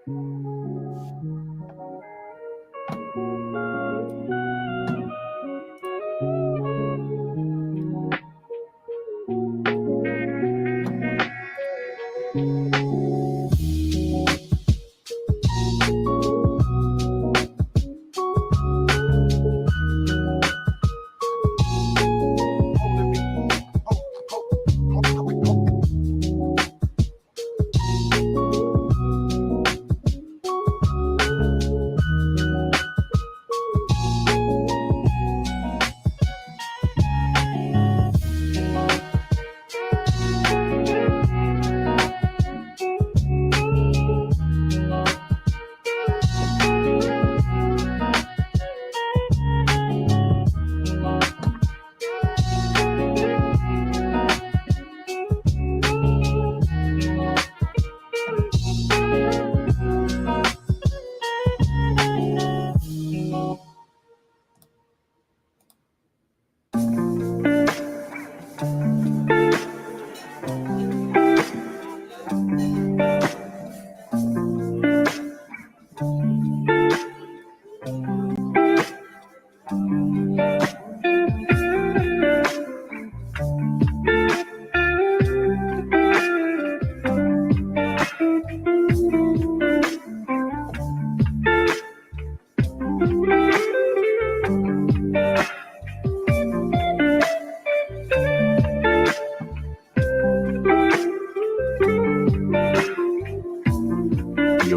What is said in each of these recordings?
Yo,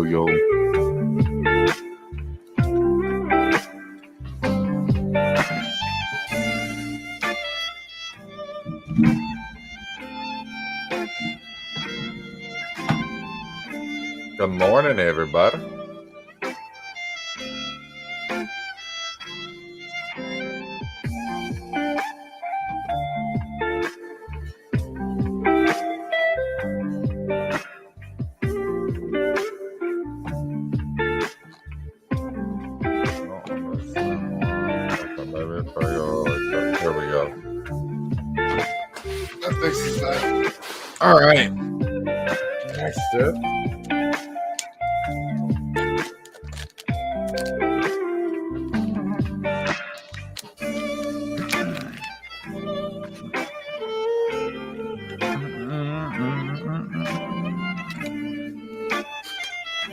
yo. Good morning, everybody. Here we go. That fixes that. All right. Next step.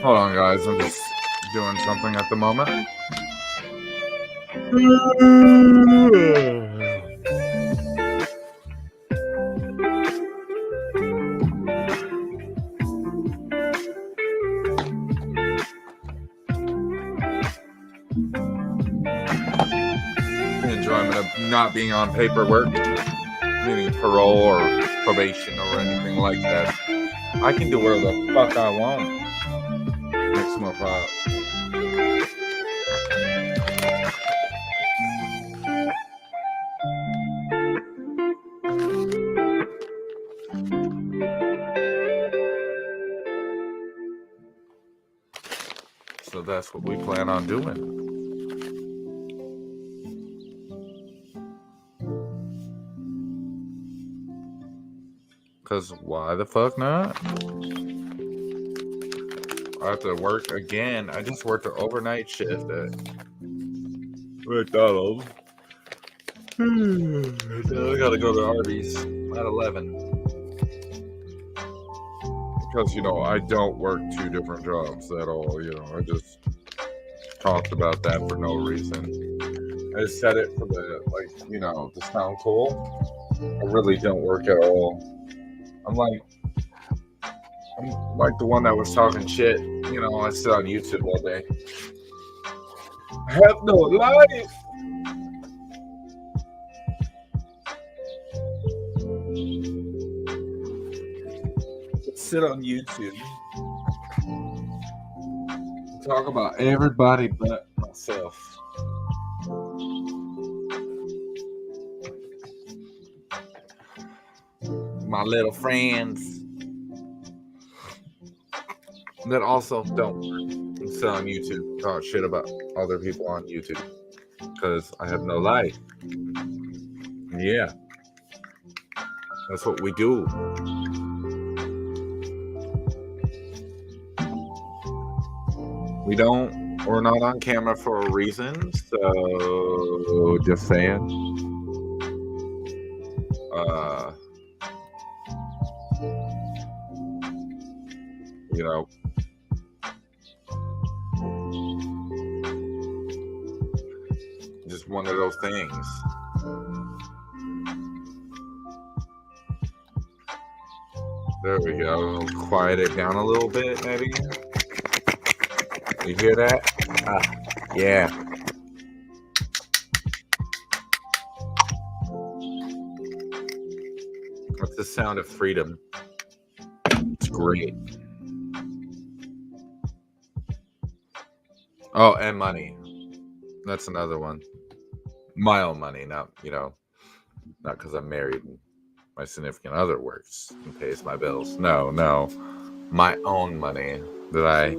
Hold on, guys. I'm just doing something at the moment. The enjoyment of not being on paperwork, meaning parole or probation or anything like that. I can do whatever the fuck I want. Next month out. So that's what we plan on doing. Because why the fuck not? I have to work again. I just worked an overnight shift at McDonald's. I gotta go to Arby's at 11. Because, I don't work two different jobs at all. I just talked about that for no reason. I just said it for to sound cool. I really don't work at all. I'm like the one that was talking shit. I sit on YouTube all day. I have no life. Sit on YouTube. Talk about everybody but myself. My little friends that also don't sit on YouTube, talk shit about other people on YouTube because I have no life. Yeah, that's what we do. We're not on camera for a reason, so just saying. You know, just one of those things. There we go. Quiet it down a little bit, maybe. You hear that? Yeah. That's the sound of freedom. It's great. Oh, and money. That's another one. My own money, not because I'm married and my significant other works and pays my bills. No. My own money that I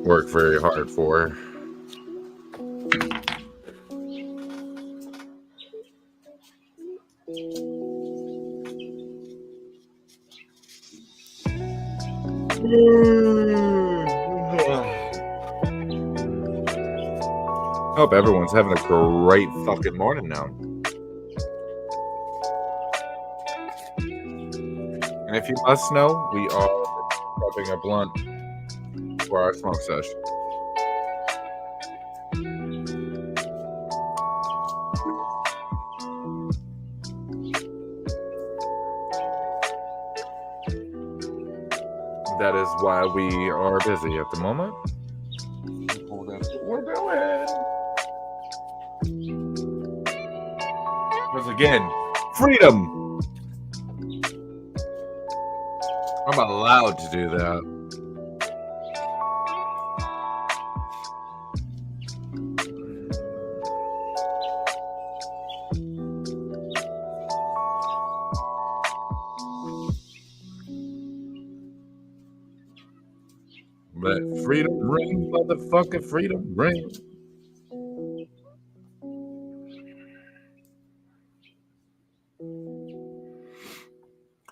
work very hard for. Hope everyone's having a great fucking morning now. And if you must know, we are popping a blunt for our smoke session. That is why we are busy at the moment. That's what we're doing. Because again, freedom. I'm allowed to do that. Let freedom ring, motherfucking freedom ring.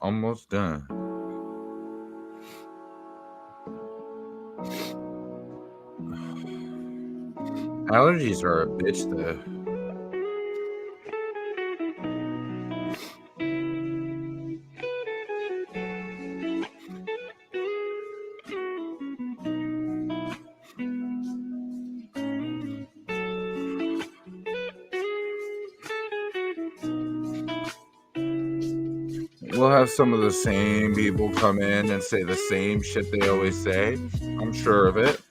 Almost done. Allergies are a bitch though. We'll have some of the same people come in and say the same shit they always say. I'm sure of it.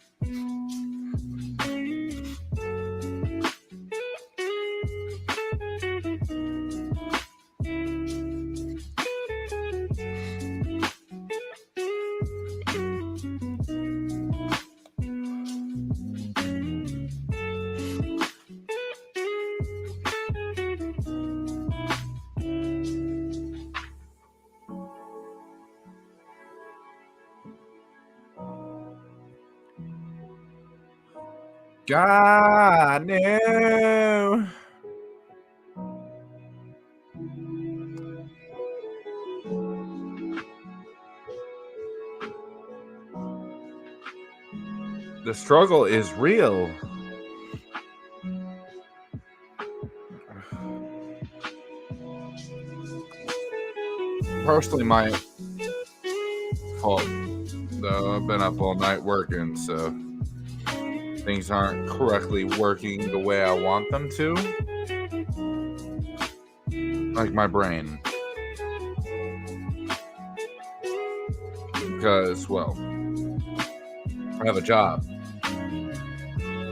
God, no. The struggle is real. Personally, my fault. Though I've been up all night working, so things aren't correctly working the way I want them to. Like my brain. Because, well, I have a job.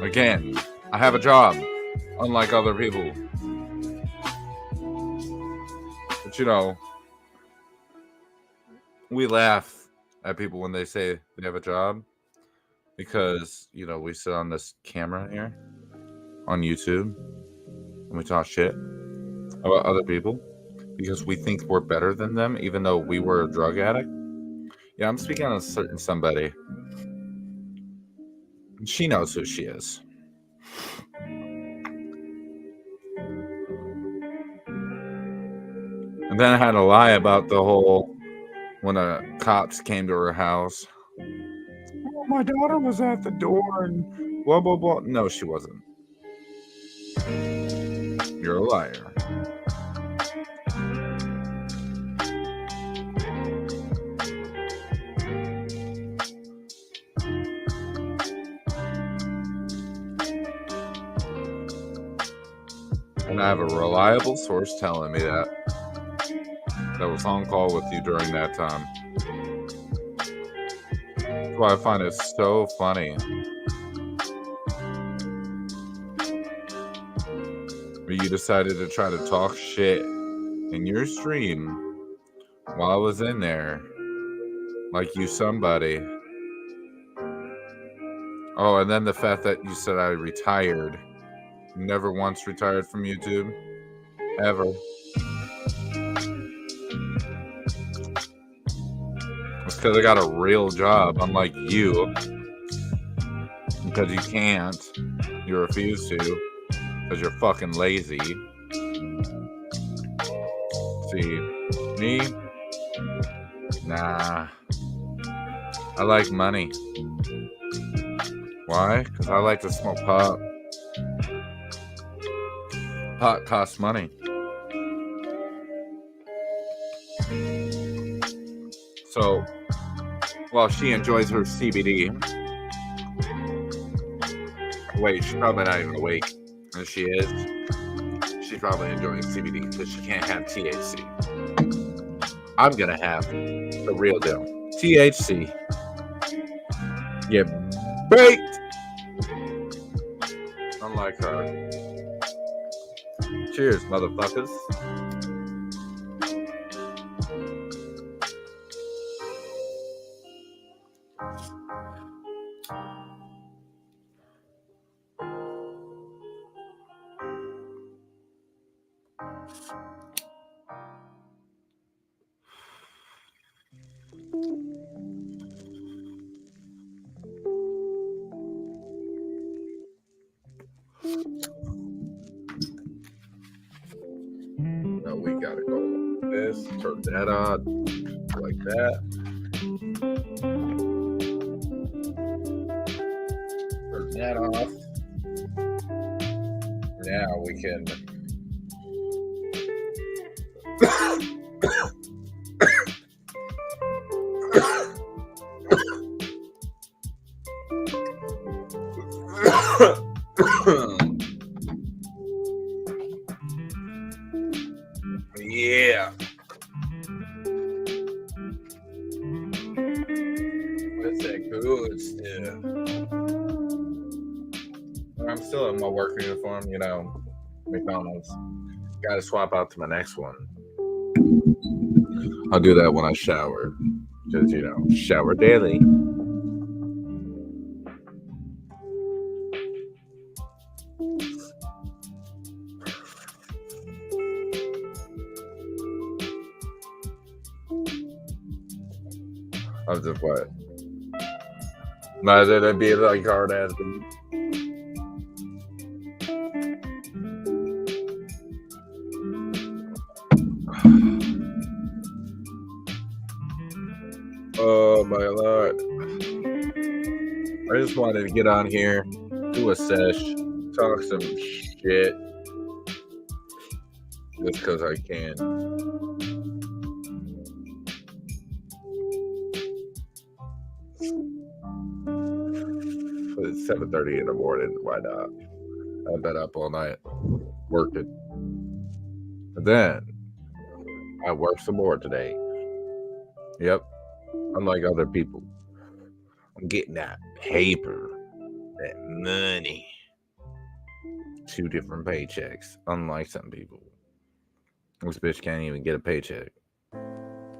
Again, I have a job, unlike other people. But, you know, we laugh at people when they say they have a job because, you know, we sit on this camera here on YouTube and we talk shit about other people because we think we're better than them, even though we were a drug addict. Yeah, I'm speaking on a certain somebody. She knows who she is. And then I had to lie about the whole when the cops came to her house. my daughter was at the door and blah, blah, blah. No, she wasn't. You're a liar. And I have a reliable source telling me that was on call with you during that time. That's why I find it so funny. You decided to try to talk shit in your stream while I was in there, like you somebody. Oh, and then the fact that you said I retired. Never once retired from YouTube. Ever. It's because I got a real job, unlike you. Because you can't. You refuse to. Because you're fucking lazy. See, me? Nah. I like money. Why? Because I like to smoke pot. Pot costs money. So, while she enjoys her CBD, wait, she's probably not even awake. And she is. She's probably enjoying CBD because she can't have THC. I'm gonna have the real deal. THC. Yeah, baked. Unlike her. Cheers, motherfuckers. No, we gotta go like this, turn that on, like that. Turn that off. Now we can yeah. What's that good stuff? I'm still in my work uniform, you know, McDonald's. Gotta swap out to my next one. I'll do that when I shower. Just, you know, shower daily. I was just what? Imagine it'd be like hard ass. Oh my lord. I just wanted to get on here, do a sesh, talk some shit. Just because I can. It's 7:30 in the morning. Why not? I've been up all night working. And then I worked some more today. Yep. Unlike other people. I'm getting that paper, that money. 2 different paychecks. Unlike some people. This bitch can't even get a paycheck.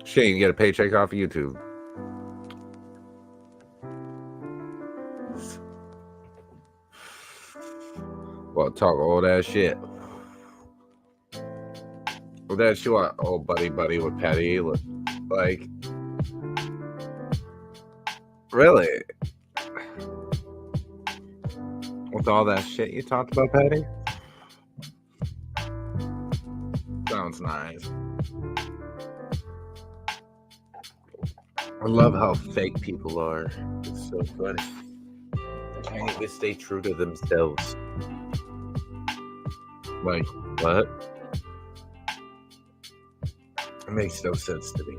She ain't even get a paycheck off of YouTube. Well, talk all that shit. Well, that shit, oh, buddy with Patty. Like, really? With all that shit you talked about, Patty? Sounds nice. I love how fake people are. It's so funny. They can't even stay true to themselves. Like, what? It makes no sense to me.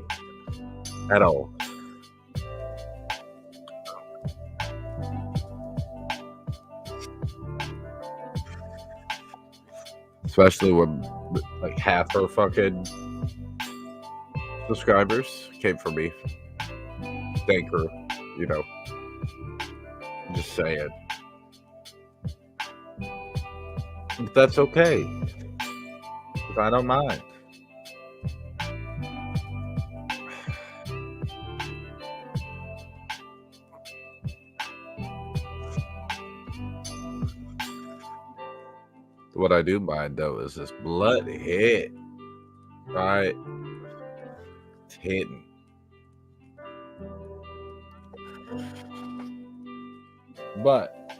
At all. Especially when like half her fucking subscribers came from me. Thank her, you know. Just saying. But that's okay. Because I don't mind. What I do mind though is this blood hit. Right? It's hitting. But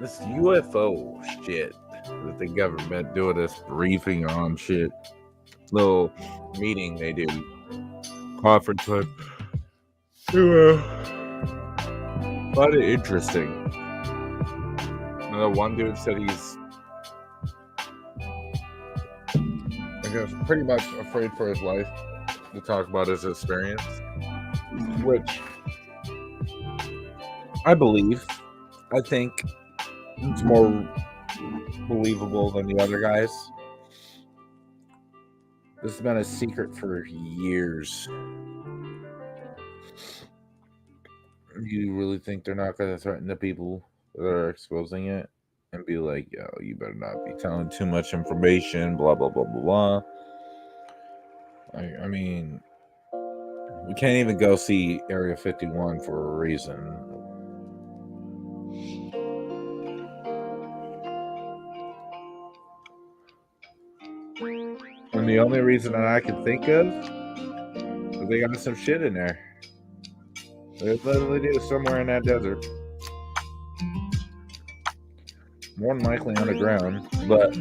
this UFO shit that the government doing this briefing on shit, little meeting they do, conference with, find it interesting. And the one dude said he's, I guess, pretty much afraid for his life to talk about his experience, which I believe. I think it's more believable than the other guys. This has been a secret for years. You really think they're not going to threaten the people that are exposing it and be like, yo, you better not be telling too much information, blah, blah, blah, blah, blah. I mean, we can't even go see Area 51 for a reason. And the only reason that I can think of is they got some shit in there. They literally do somewhere in that desert. More than likely underground, but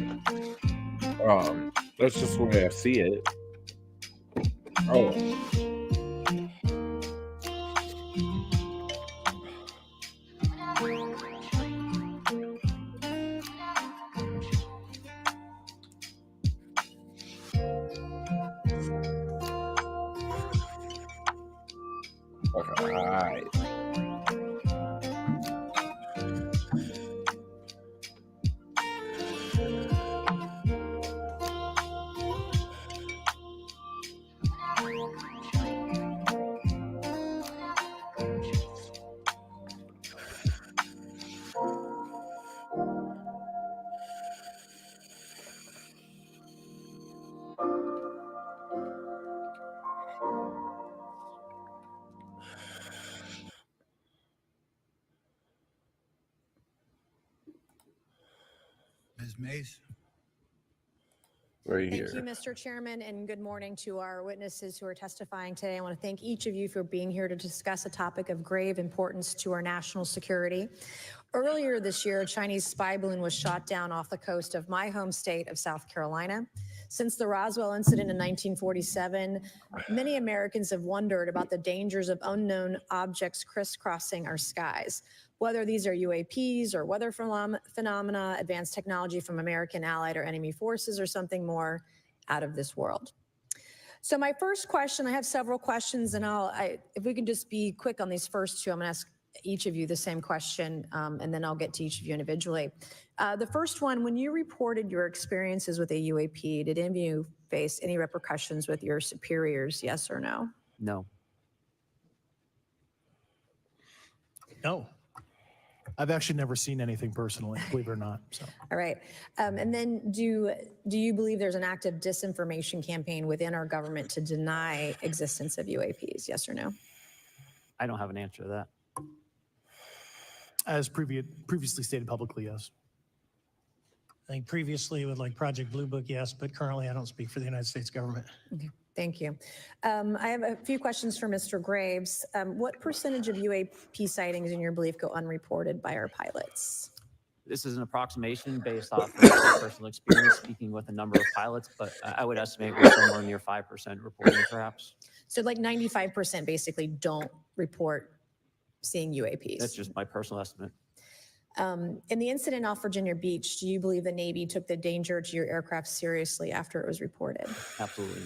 that's just the way I see it. Oh. Alright. Ms. Mays. Right Thank here. you, Mr. Chairman, and good morning to our witnesses who are testifying today. I want to thank each of you for being here to discuss a topic of grave importance to our national security. Earlier this year, a Chinese spy balloon was shot down off the coast of my home state of South Carolina. Since the Roswell incident in 1947, many Americans have wondered about the dangers of unknown objects crisscrossing our skies. Whether these are UAPs or weather phenomena, advanced technology from American allied or enemy forces, or something more out of this world. So my first question, I have several questions, and if we can just be quick on these first two, I'm going to ask each of you the same question, and then I'll get to each of you individually. The first one, when you reported your experiences with a UAP, did any of you face any repercussions with your superiors, yes or no? No. No. I've actually never seen anything personally, believe it or not. So. All right. And then do you believe there's an active disinformation campaign within our government to deny existence of UAPs? Yes or no? I don't have an answer to that. As previously stated publicly, yes. I think previously with like Project Blue Book, yes, but currently I don't speak for the United States government. Okay, thank you. I have a few questions for Mr. Graves. What percentage of UAP sightings in your belief go unreported by our pilots? This is an approximation based off of my personal experience speaking with a number of pilots, but I would estimate we're somewhere near 5% reporting perhaps. So like 95% basically don't report seeing UAPs. That's just my personal estimate. In the incident off Virginia Beach, do you believe the Navy took the danger to your aircraft seriously after it was reported? Absolutely.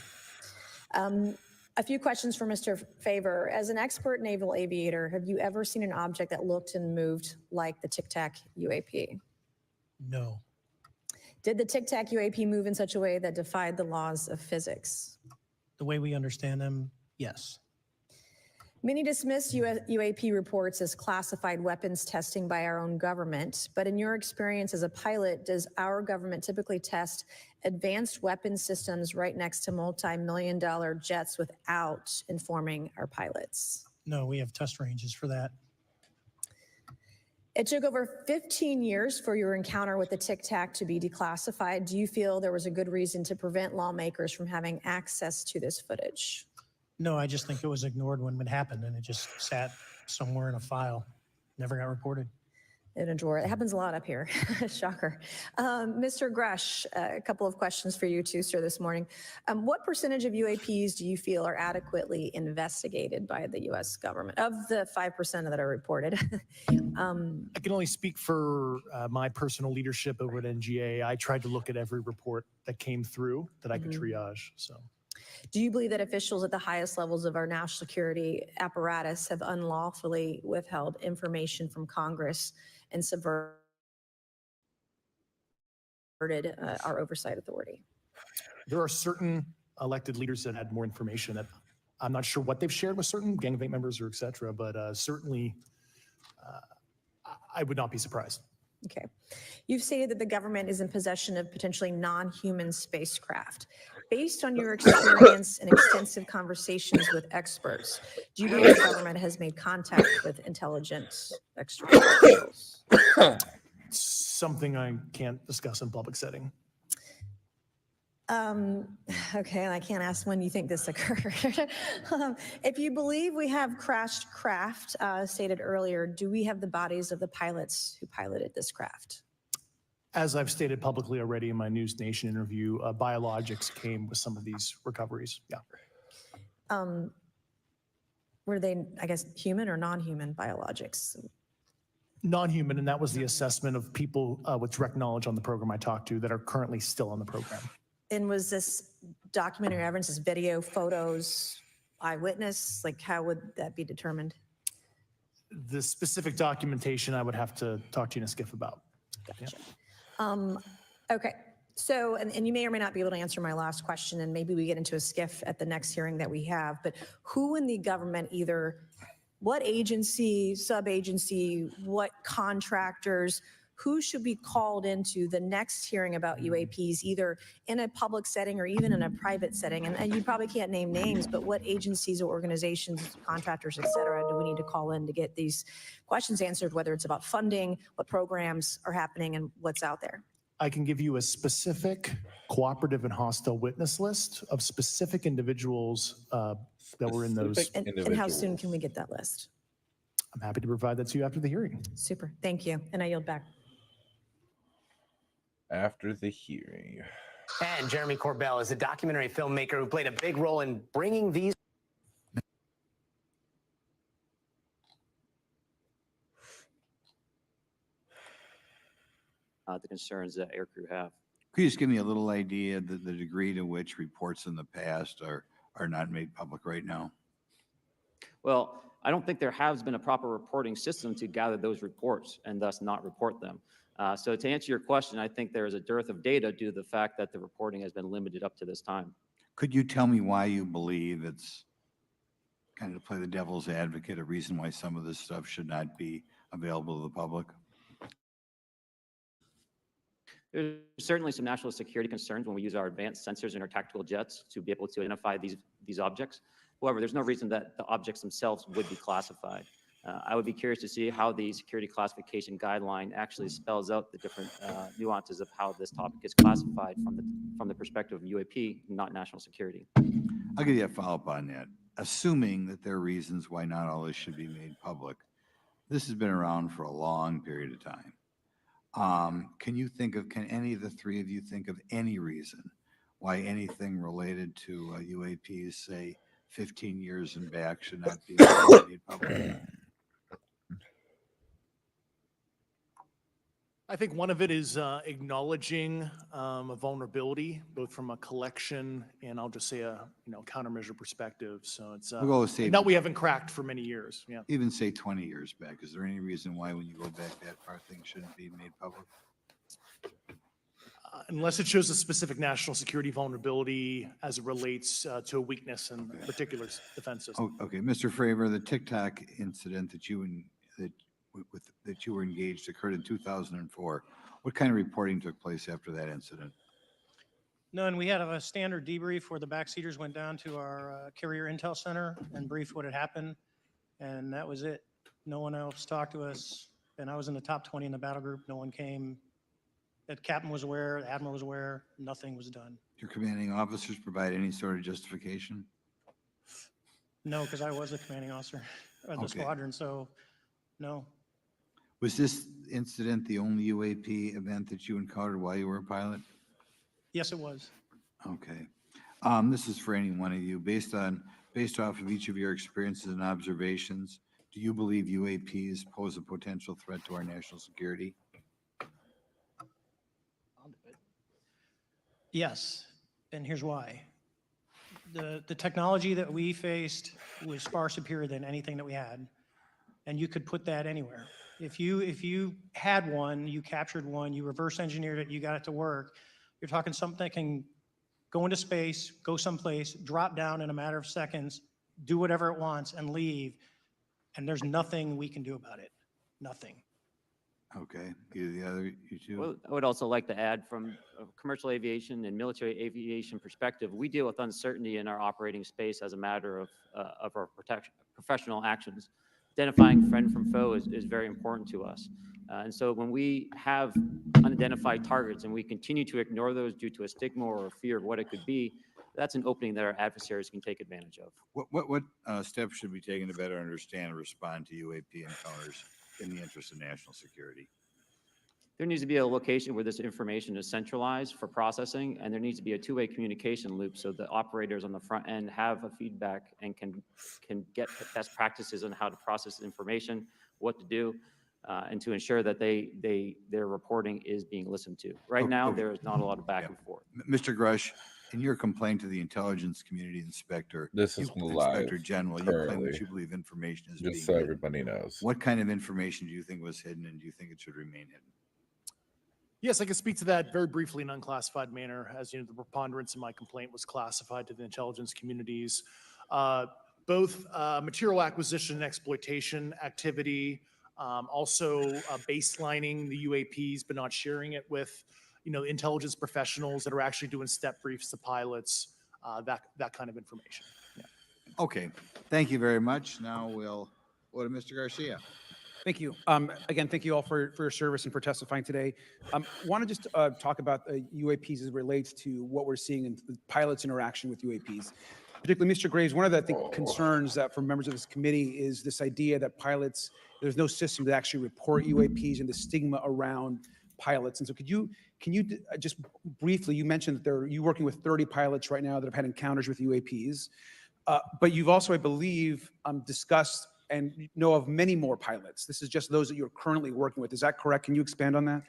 A few questions for Mr. Favor. As an expert naval aviator, have you ever seen an object that looked and moved like the Tic Tac UAP? No, Did the Tic Tac UAP move in such a way that defied the laws of physics? the way we understand them, yes. Many dismiss UAP reports as classified weapons testing by our own government, but in your experience as a pilot, does our government typically test advanced weapon systems right next to multi-million-dollar jets without informing our pilots? No, we have test ranges for that. It took over 15 years for your encounter with the Tic Tac to be declassified. Do you feel there was a good reason to prevent lawmakers from having access to this footage? No, I just think it was ignored when it happened and it just sat somewhere in a file, never got reported. In a drawer. It happens a lot up here. Shocker. Mr. Grush, a couple of questions for you too, sir, this morning. What percentage of UAPs do you feel are adequately investigated by the U.S. government of the 5% that are reported? I can only speak for my personal leadership over at NGA. I tried to look at every report that came through that I could triage. So, Do you believe that officials at the highest levels of our national security apparatus have unlawfully withheld information from Congress and subverted our oversight authority? there are certain elected leaders that had more information that I'm not sure what they've shared with certain gang of eight members or et cetera, but certainly I would not be surprised. Okay. You've stated that the government is in possession of potentially non-human spacecraft. Based on your experience and extensive conversations with experts, do you believe the government has made contact with intelligent extraterrestrials? Something I can't discuss in public setting. Okay, and I can't ask when you think this occurred. If you believe we have crashed craft, stated earlier, do we have the bodies of the pilots who piloted this craft? As I've stated publicly already in my News Nation interview, biologics came with some of these recoveries. Yeah. Were they, I guess, human or non-human biologics? Non-human, and that was the assessment of people with direct knowledge on the program I talked to that are currently still on the program. And was this documentary evidence, this video, photos, eyewitness? Like, how would that be determined? The specific documentation I would have to talk to you in a skiff about. Gotcha. Okay. So, and you may or may not be able to answer my last question, and maybe we get into a skiff at the next hearing that we have, but who in the government, either what agency, sub-agency, what contractors, who should be called into the next hearing about UAPs, either in a public setting or even in a private setting? And you probably can't name names, but what agencies or organizations, contractors, et cetera, do we need to call in to get these questions answered, whether it's about funding, what programs are happening, and what's out there? I can give you a specific cooperative and hostile witness list of specific individuals that were in those. And how soon can we get that list? I'm happy to provide that to you after the hearing. Super. Thank you. And I yield back. After the hearing. And Jeremy Corbell is a documentary filmmaker who played a big role in bringing these. The concerns that aircrew have. Could you just give me a little idea of the degree to which reports in the past are not made public right now? Well, I don't think there has been a proper reporting system to gather those reports and thus not report them. So to answer your question, I think there is a dearth of data due to the fact that the reporting has been limited up to this time. Could you tell me why you believe it's, kind of to play the devil's advocate, a reason why some of this stuff should not be available to the public? There's certainly some national security concerns when we use our advanced sensors in our tactical jets to be able to identify these objects. However, there's no reason that the objects themselves would be classified. I would be curious to see how the security classification guideline actually spells out the different nuances of how this topic is classified from the perspective of UAP, not national security. I'll give you a follow-up on that. Assuming that there are reasons why not all this should be made public, this has been around for a long period of time. Can any of the three of you think of any reason why anything related to UAPs, say 15 years and back should not be made public? I think one of it is acknowledging a vulnerability, both from a collection and I'll just say a countermeasure perspective. So it's We'll go with say, that we haven't cracked for many years. Yeah. even say 20 years back. Is there any reason why when you go back that far, things shouldn't be made public? Unless it shows a specific national security vulnerability as it relates to a weakness in a particular defense system. Oh, okay, Mr. Fravor, the TikTok incident that you were engaged occurred in 2004. What kind of reporting took place after that incident? None. We had a standard debrief where the backseaters went down to our carrier intel center and briefed what had happened. And that was it. No one else talked to us. And I was in the top 20 in the battle group. No one came. The captain was aware, the admiral was aware, nothing was done. Your commanding officers provide any sort of justification? No, because I was the commanding officer of the Okay. squadron, so no. Was this incident the only UAP event that you encountered while you were a pilot? Yes, it was. Okay. This is for any one of you. Based off of each of your experiences and observations, do you believe UAPs pose a potential threat to our national security? Yes, and here's why. The technology that we faced was far superior than anything that we had, and you could put that anywhere. If you had one, you captured one, you reverse engineered it, you got it to work, you're talking something that can go into space, go someplace, drop down in a matter of seconds, do whatever it wants, and leave, and there's nothing we can do about it. Nothing. Okay. You two? Well, I would also like to add from a commercial aviation and military aviation perspective, we deal with uncertainty in our operating space as a matter of our professional actions. Identifying friend from foe is very important to us. And so when we have unidentified targets and we continue to ignore those due to a stigma or a fear of what it could be, that's an opening that our adversaries can take advantage of. What steps should be taken to better understand and respond to UAP encounters in the interest of national security? There needs to be a location where this information is centralized for processing, and there needs to be a two-way communication loop so the operators on the front end have a feedback and can get best practices on how to process information, what to do, and to ensure that their reporting is being listened to. Right now, Okay. there is not a lot of back and forth. Mr. Grush, in your complaint to the Intelligence Community Inspector, This is Inspector live, General, you claim currently. that you believe information is just being so hidden. everybody knows. What kind of information do you think was hidden, and do you think it should remain hidden? Yes, I can speak to that very briefly in an unclassified manner. As you know, the preponderance of my complaint was classified to the intelligence communities. Both material acquisition and exploitation activity, also baselining the UAPs, but not sharing it with, intelligence professionals that are actually doing step briefs to pilots, that kind of information. Yeah. Okay, thank you very much. Now we'll go to Mr. Garcia. Thank you. Again, thank you all for your service and for testifying today. Want to just talk about UAPs as it relates to what we're seeing in pilots' interaction with UAPs. Particularly, Mr. Graves, one of the concerns that for members of this committee is this idea that pilots, there's no system to actually report UAPs and the stigma around pilots. And so can you just briefly, you mentioned that you're working with 30 pilots right now that have had encounters with UAPs, but you've also, I believe, discussed and know of many more pilots. This is just those that you're currently working with. Is that correct? Can you expand on that?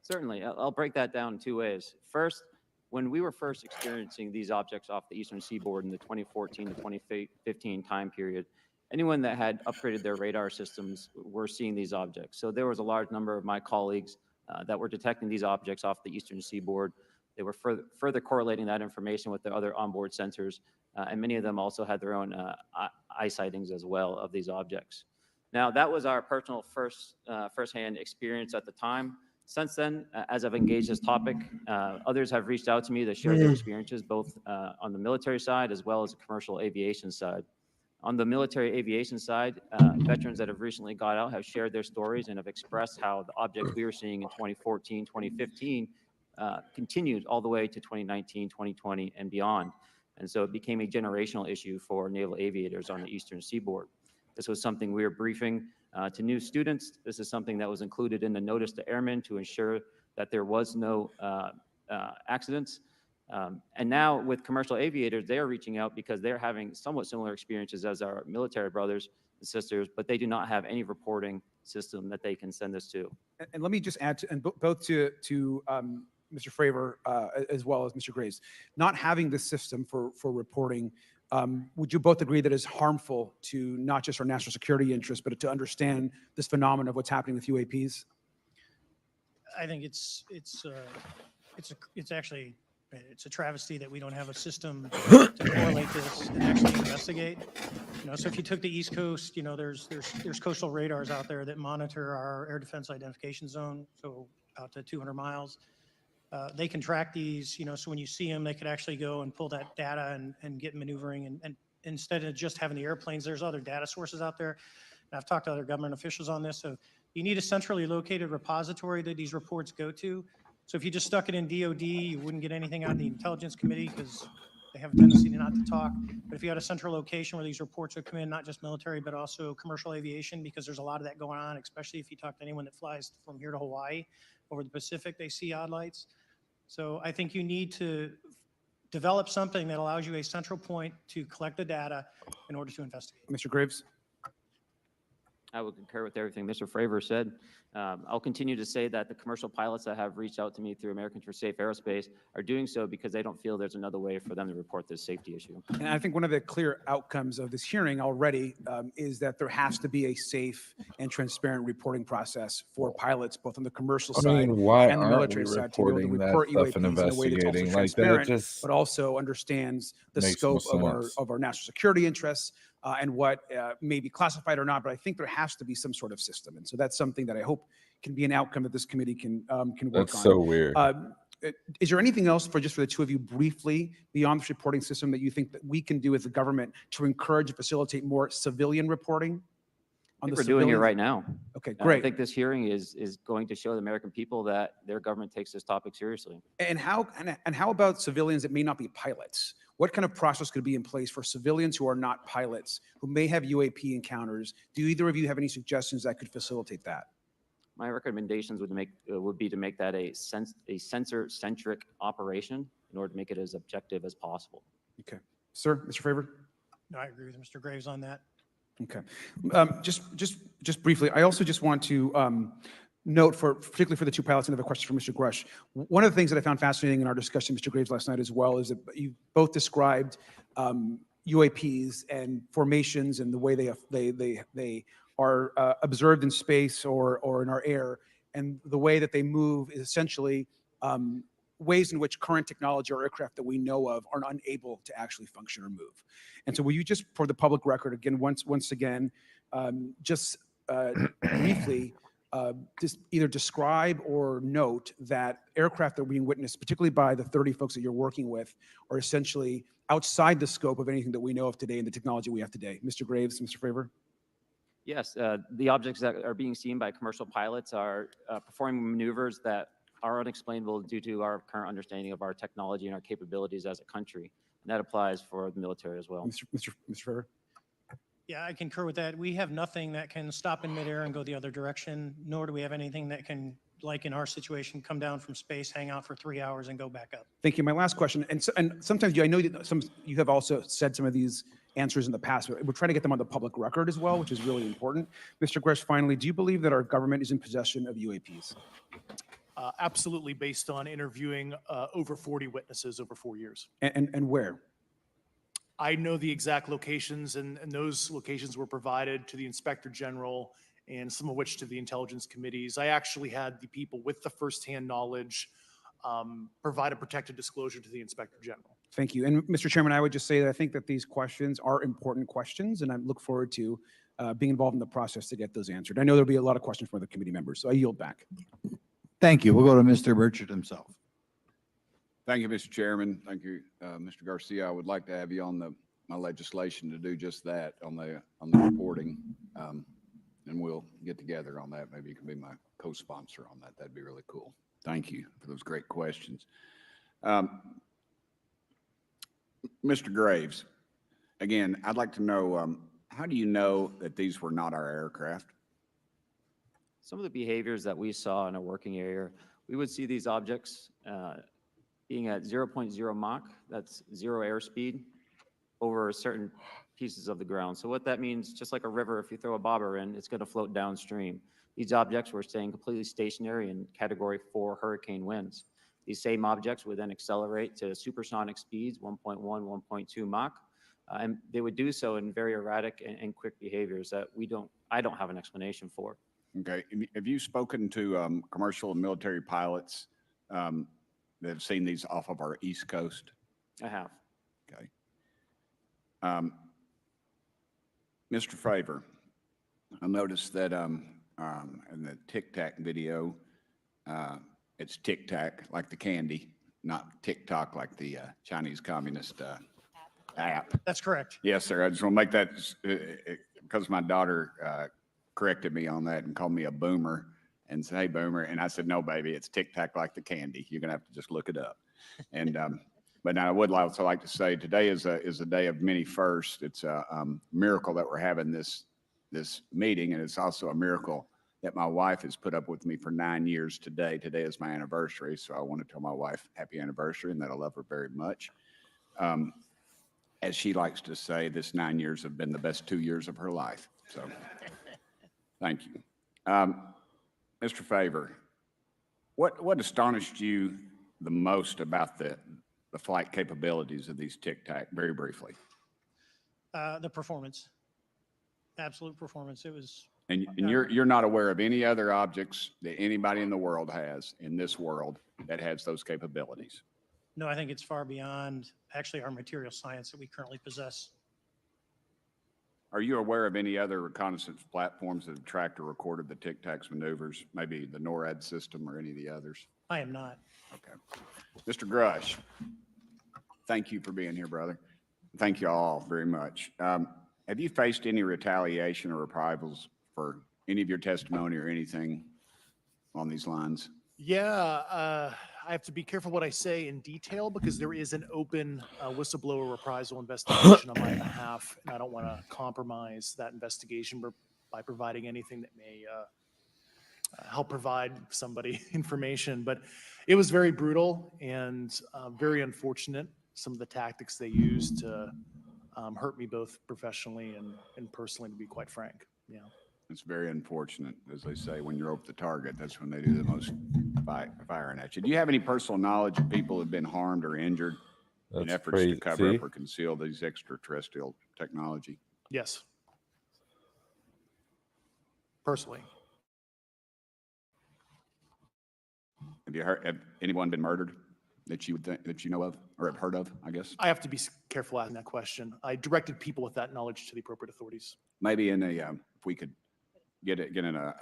Certainly. I'll break that down in two ways. First, when we were first experiencing these objects off the eastern seaboard in the 2014 to 2015 time period, anyone that had upgraded their radar systems were seeing these objects. So there was a large number of my colleagues that were detecting these objects off the eastern seaboard. They were further correlating that information with their other onboard sensors, and many of them also had their own eye sightings as well of these objects. Now, that was our personal firsthand experience at the time. Since then, as I've engaged this topic, others have reached out to me to share their experiences, both on the military side as well as the commercial aviation side. On the military aviation side, veterans that have recently got out have shared their stories and have expressed how the objects we were seeing in 2014, 2015 continued all the way to 2019, 2020, and beyond. And so it became a generational issue for naval aviators on the eastern seaboard. This was something we were briefing to new students. This is something that was included in the notice to airmen to ensure that there was no accidents. And now with commercial aviators, they're reaching out because they're having somewhat similar experiences as our military brothers and sisters, but they do not have any reporting system that they can send us to. And let me just add to, and both to Mr. Fravor as well as Mr. Graves, not having this system for reporting, would you both agree that is harmful to not just our national security interests, but to understand this phenomenon of what's happening with UAPs? I think it's actually, it's a travesty that we don't have a system to correlate this and actually investigate. So if you took the East Coast, there's coastal radars out there that monitor our air defense identification zone, so out to 200 miles. They can track these, so when you see them, they could actually go and pull that data and get maneuvering. And instead of just having the airplanes, there's other data sources out there. And I've talked to other government officials on this. So you need a centrally located repository that these reports go to. So if you just stuck it in DOD, you wouldn't get anything out of the Intelligence Committee because they have a tendency to not to talk. But if you had a central location where these reports would come in, not just military, but also commercial aviation, because there's a lot of that going on, especially if you talk to anyone that flies from here to Hawaii, over the Pacific, they see odd lights. So I think you need to develop something that allows you a central point to collect the data in order to investigate. Mr. Graves? I would concur with everything Mr. Fravor said. I'll continue to say that the commercial pilots that have reached out to me through Americans for Safe Aerospace are doing so because they don't feel there's another way for them to report this safety issue. And I think one of the clear outcomes of this hearing already is that there has to be a safe and transparent reporting process for pilots, both on the commercial I side mean, why and the aren't military we side, to be able to reporting that report stuff UAPs and in a way that's also investigating? Like, that transparent, just but also understands the makes no scope sense. of our national security interests and what may be classified or not. But I think there has to be some sort of system, and so that's something that I hope can be an outcome that this committee can work That's on. so weird. Is there anything else for the two of you briefly beyond this reporting system that you think that we can do as a government to encourage and facilitate more civilian reporting? I think we're doing it right now. Okay, I great. think this hearing is going to show the American people that their government takes this topic seriously. And how about civilians that may not be pilots? What kind of process could be in place for civilians who are not pilots, who may have UAP encounters? Do either of you have any suggestions that could facilitate that? My recommendations would be to make that a sensor-centric operation in order to make it as objective as possible. Okay. Sir, Mr. Fravor? No, I agree with Mr. Graves on that. Okay. Just briefly, I also just want to note, particularly for the two pilots, and I have a question for Mr. Grush. One of the things that I found fascinating in our discussion, Mr. Graves, last night as well, is that you both described UAPs and formations and the way they are observed in space or in our air, and the way that they move is essentially ways in which current technology or aircraft that we know of are unable to actually function or move. And so will you just, for the public record, again, once again, briefly, just either describe or note that aircraft that are being witnessed, particularly by the 30 folks that you're working with, are essentially outside the scope of anything that we know of today and the technology we have today. Mr. Graves, Mr. Fravor? Yes, the objects that are being seen by commercial pilots are performing maneuvers that are unexplainable due to our current understanding of our technology and our capabilities as a country. And that applies for the military as well. Mr. Fravor? Yeah, I concur with that. We have nothing that can stop in midair and go the other direction, nor do we have anything that can, like in our situation, come down from space, hang out for 3 hours, and go back up. Thank you. My last question, and sometimes I know that you have also said some of these answers in the past, but we're trying to get them on the public record as well, which is really important. Mr. Grush, finally, do you believe that our government is in possession of UAPs? Absolutely, based on interviewing over 40 witnesses over 4 years. And where? I know the exact locations, and those locations were provided to the Inspector General and some of which to the intelligence committees. I actually had the people with the firsthand knowledge provide a protected disclosure to the Inspector General. Thank you. And Mr. Chairman, I would just say that I think that these questions are important questions, and I look forward to being involved in the process to get those answered. I know there'll be a lot of questions from other committee members, so I yield back. Thank you. We'll go to Mr. Burchett himself. Thank you, Mr. Chairman. Thank you, Mr. Garcia. I would like to have you on my legislation to do just that on the reporting. And we'll get together on that. Maybe you can be my co-sponsor on that. That'd be really cool. Thank you for those great questions. Mr. Graves, again, I'd like to know, how do you know that these were not our aircraft? Some of the behaviors that we saw in a working area, we would see these objects being at 0.0 Mach, that's 0 airspeed, over certain pieces of the ground. So what that means, just like a river, if you throw a bobber in, it's going to float downstream. These objects were staying completely stationary in Category 4 hurricane winds. These same objects would then accelerate to supersonic speeds, 1.1, 1.2 Mach, and they would do so in very erratic and quick behaviors that I don't have an explanation for. Okay. Have you spoken to commercial and military pilots that have seen these off of our East Coast? I have. Okay. Mr. Favor, I noticed that in the Tic Tac video, it's Tic Tac like the candy, not TikTok like the Chinese Communist app. That's correct. Yes, sir. I just want to make that because my daughter corrected me on that and called me a boomer and said, "Hey, boomer." And I said, "No, baby, it's Tic Tac like the candy. You're going to have to just look it up." And but now I would also like to say today is a day of many firsts. It's a miracle that we're having this meeting, and it's also a miracle that my wife has put up with me for 9 years today. Today is my anniversary, so I want to tell my wife happy anniversary and that I love her very much. As she likes to say, this 9 years have been the best 2 years of her life. So thank you. Mr. Favor, what astonished you the most about the flight capabilities of these Tic Tac, very briefly? The performance, absolute performance. It was, And you're not aware of any other objects that anybody in the world has, in this world, that has those capabilities? no, I think it's far beyond actually our material science that we currently possess. Are you aware of any other reconnaissance platforms that have tracked or recorded the Tic Tac's maneuvers, maybe the NORAD system or any of the others? I am not. Okay. Mr. Grush, thank you for being here, brother. Thank you all very much. Have you faced any retaliation or reprisals for any of your testimony or anything on these lines? Yeah, I have to be careful what I say in detail because there is an open whistleblower reprisal investigation on my behalf, and I don't want to compromise that investigation by providing anything that may help provide somebody information. But it was very brutal and very unfortunate, some of the tactics they used to hurt me both professionally and personally, to be quite frank. Yeah. It's very unfortunate, as they say, when you're over the target, that's when they do the most firing at you. Do you have any personal knowledge of people who have been harmed or injured in That's efforts to cover crazy. up or conceal these extraterrestrial technology? Yes. Personally. Have anyone been murdered that you would think, that you know of or have heard of, I guess? I have to be careful asking that question. I directed people with that knowledge to the appropriate authorities. Maybe in a, if we could get in a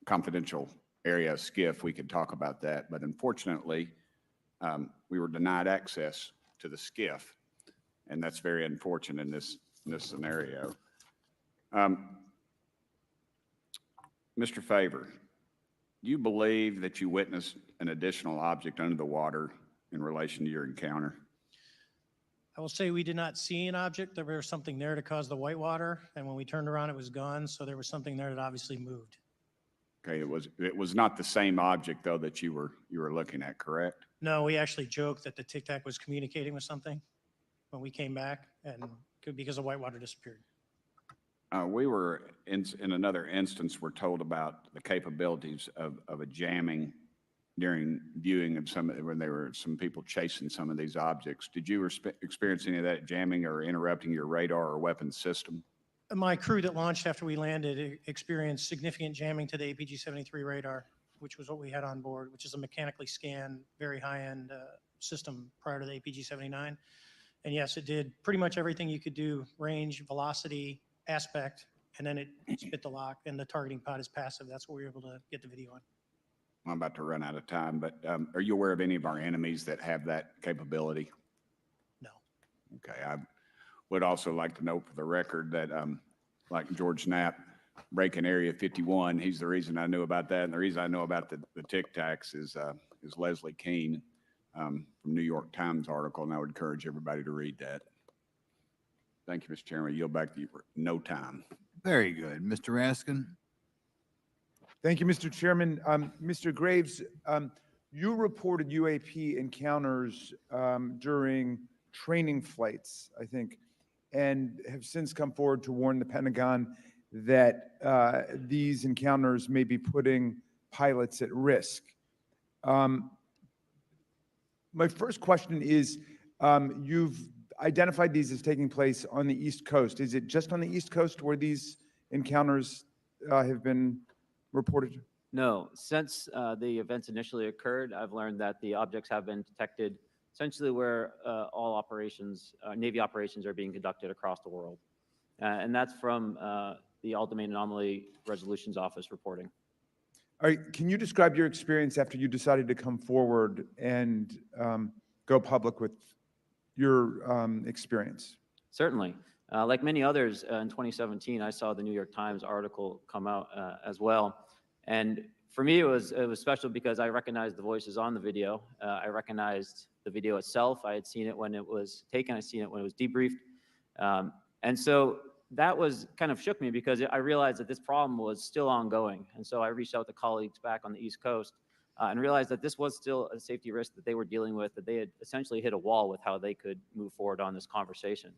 confidential area, a SCIF, we could talk about that. But unfortunately, we were denied access to the SCIF, and that's very unfortunate in this scenario. Mr. Favor, do you believe that you witnessed an additional object under the water in relation to your encounter? I will say we did not see an object. There was something there to cause the whitewater, and when we turned around, it was gone. So there was something there that obviously moved. Okay, it was not the same object though that you were looking at, correct? No, we actually joked that the Tic Tac was communicating with something when we came back, and because the whitewater disappeared. We were in another instance, we're told about the capabilities of a jamming during viewing of when there were some people chasing some of these objects. Did you experience any of that jamming or interrupting your radar or weapons system? My crew that launched after we landed experienced significant jamming to the APG-73 radar, which was what we had on board, which is a mechanically scanned, very high-end system prior to the APG-79. And yes, it did pretty much everything you could do: range, velocity, aspect, and then it spit the lock, and the targeting pod is passive. That's what we were able to get the video on. I'm about to run out of time, but are you aware of any of our enemies that have that capability? No. Okay, I would also like to note for the record that, like George Knapp, breaking Area 51, he's the reason I knew about that, and the reason I know about the Tic Tacs is Leslie Keene from New York Times article, and I would encourage everybody to read that. Thank you, Mr. Chairman. I yield back to you for no time. Very good. Mr. Raskin? Thank you, Mr. Chairman. Mr. Graves, you reported UAP encounters during training flights, I think, and have since come forward to warn the Pentagon that these encounters may be putting pilots at risk. My first question is, you've identified these as taking place on the East Coast. Is it just on the East Coast where these encounters have been reported? No, since the events initially occurred, I've learned that the objects have been detected essentially where all operations, Navy operations are being conducted across the world. And that's from the All-Domain Anomaly Resolutions Office reporting. All right, can you describe your experience after you decided to come forward and go public with your experience? Certainly. Like many others, in 2017, I saw the New York Times article come out as well. And for me, it was special because I recognized the voices on the video. I recognized the video itself. I had seen it when it was taken. I seen it when it was debriefed. And so that was kind of shook me because I realized that this problem was still ongoing. And so I reached out to colleagues back on the East Coast and realized that this was still a safety risk that they were dealing with, that they had essentially hit a wall with how they could move forward on this conversation.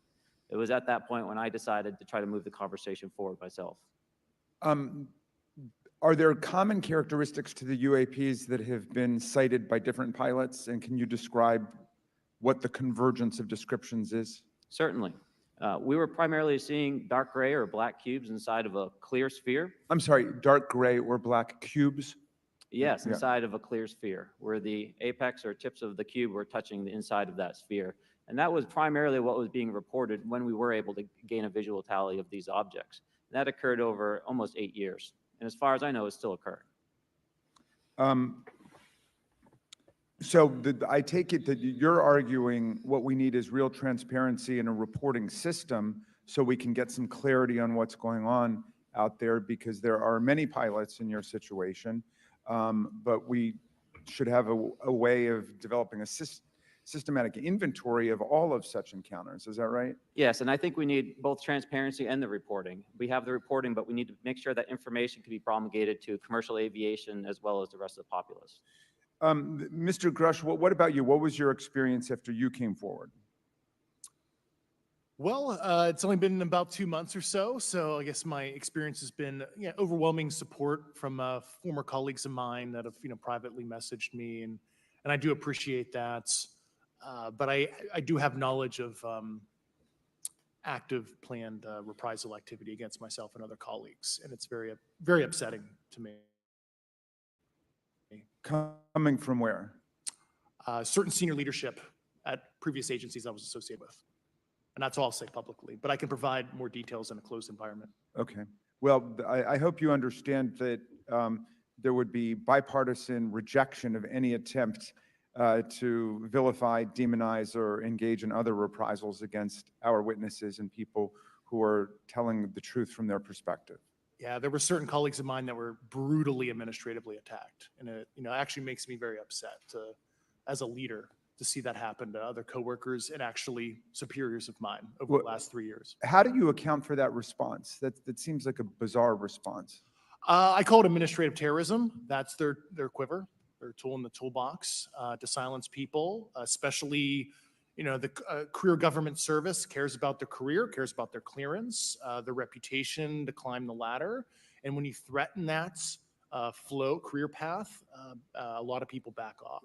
It was at that point when I decided to try to move the conversation forward myself. Are there common characteristics to the UAPs that have been cited by different pilots? And can you describe what the convergence of descriptions is? Certainly. We were primarily seeing dark gray or black cubes inside of a clear sphere. I'm sorry, dark gray or black cubes? Yes, Yeah. inside of a clear sphere, where the apex or tips of the cube were touching the inside of that sphere. And that was primarily what was being reported when we were able to gain a visual tally of these objects. That occurred over almost 8 years. And as far as I know, it's still occurring. I take it that you're arguing what we need is real transparency in a reporting system so we can get some clarity on what's going on out there, because there are many pilots in your situation, but we should have a way of developing a systematic inventory of all of such encounters. Is that right? Yes, and I think we need both transparency and the reporting. We have the reporting, but we need to make sure that information can be promulgated to commercial aviation as well as the rest of the populace. Mr. Grush, what about you? What was your experience after you came forward? Well, it's only been about 2 months or so. So I guess my experience has been overwhelming support from former colleagues of mine that have privately messaged me, and I do appreciate that. But I do have knowledge of active planned reprisal activity against myself and other colleagues, and it's very, very upsetting to me. Coming from where? Certain senior leadership at previous agencies I was associated with. And that's all I'll say publicly, but I can provide more details in a closed environment. Okay. Well, I hope you understand that there would be bipartisan rejection of any attempt to vilify, demonize, or engage in other reprisals against our witnesses and people who are telling the truth from their perspective. Yeah, there were certain colleagues of mine that were brutally administratively attacked, and it actually makes me very upset as a leader to see that happen to other coworkers and actually superiors of mine over the last 3 years. How do you account for that response? That seems like a bizarre response. I call it administrative terrorism. That's their quiver, their tool in the toolbox to silence people, especially the career government service cares about their career, cares about their clearance, their reputation to climb the ladder. And when you threaten that career path, a lot of people back off.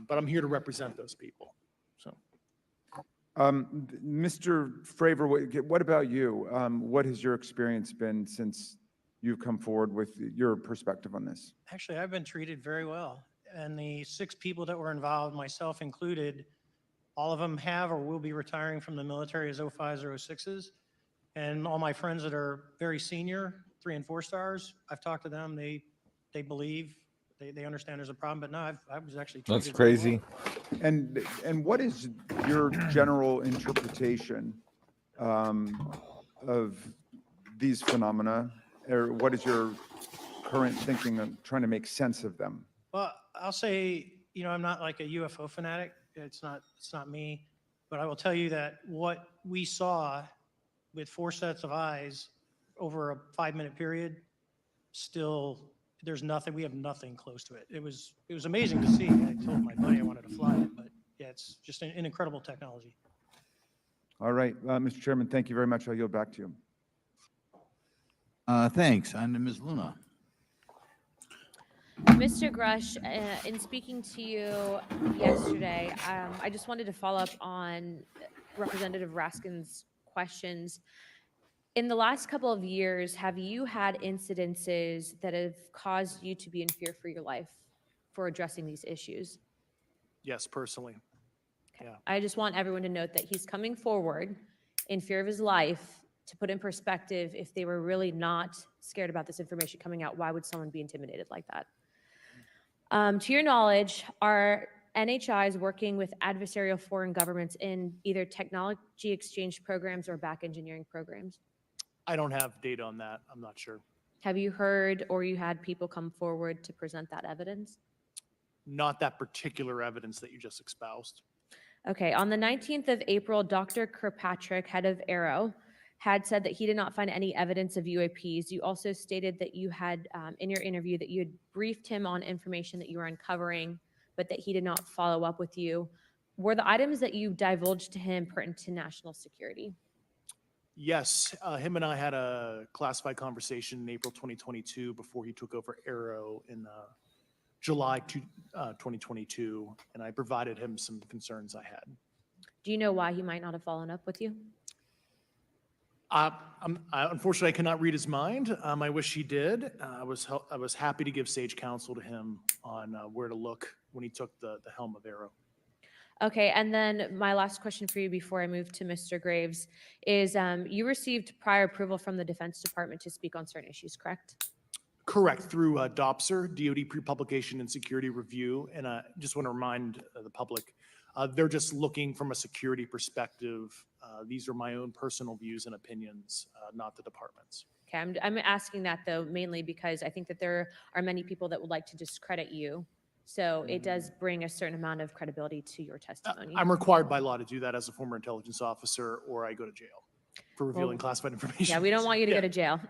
But I'm here to represent those people. So, Mr. Fravor, what about you? What has your experience been since you've come forward with your perspective on this? Actually, I've been treated very well. And the 6 people that were involved, myself included, all of them have or will be retiring from the military as 05s or 06s. And all my friends that are very senior, 3 and 4 stars, I've talked to them. They believe, they understand there's a problem. But no, I was actually treated That's very crazy. well. And what is your general interpretation of these phenomena, or what is your current thinking of trying to make sense of them? Well, I'll say, I'm not like a UFO fanatic. It's not me, but I will tell you that what we saw with 4 sets of eyes over a 5-minute period still there's nothing, we have nothing close to it. It was amazing to see. I told my buddy I wanted to fly it, but yeah, it's just an incredible technology. All right, Mr. Chairman, thank you very much. I'll yield back to you. Thanks. On to Ms. Luna. Mr. Grush, in speaking to you yesterday, I just wanted to follow up on Representative Raskin's questions. In the last couple of years, have you had incidences that have caused you to be in fear for your life for addressing these issues? Yes, personally. Yeah. I just want everyone to note that he's coming forward in fear of his life. To put in perspective, if they were really not scared about this information coming out, why would someone be intimidated like that? To your knowledge, are NHIs working with adversarial foreign governments in either technology exchange programs or back engineering programs? I don't have data on that. I'm not sure. Have you heard or you had people come forward to present that evidence? Not that particular evidence that you just espoused. Okay, on the 19th of April, Dr. Kirkpatrick, head of Aero, had said that he did not find any evidence of UAPs. You also stated that you had, in your interview, that you had briefed him on information that you were uncovering, but that he did not follow up with you. Were the items that you divulged to him pertinent to national security? Yes, him and I had a classified conversation in April 2022 before he took over Aero in July 2022, and I provided him some concerns I had. Do you know why he might not have followed up with you? Unfortunately, I cannot read his mind. I wish he did. I was happy to give sage counsel to him on where to look when he took the helm of Aero. Okay, and then my last question for you before I move to Mr. Graves is you received prior approval from the Defense Department to speak on certain issues, correct? Correct, through DOPSR, DoD Pre-Publication and Security Review, and I just want to remind the public, they're just looking from a security perspective. These are my own personal views and opinions, not the department's. Okay, I'm asking that though mainly because I think that there are many people that would like to discredit you. So it does bring a certain amount of credibility to your testimony. I'm required by law to do that as a former intelligence officer, or I go to jail for revealing classified information. Yeah, we don't want you to Yeah. go to jail.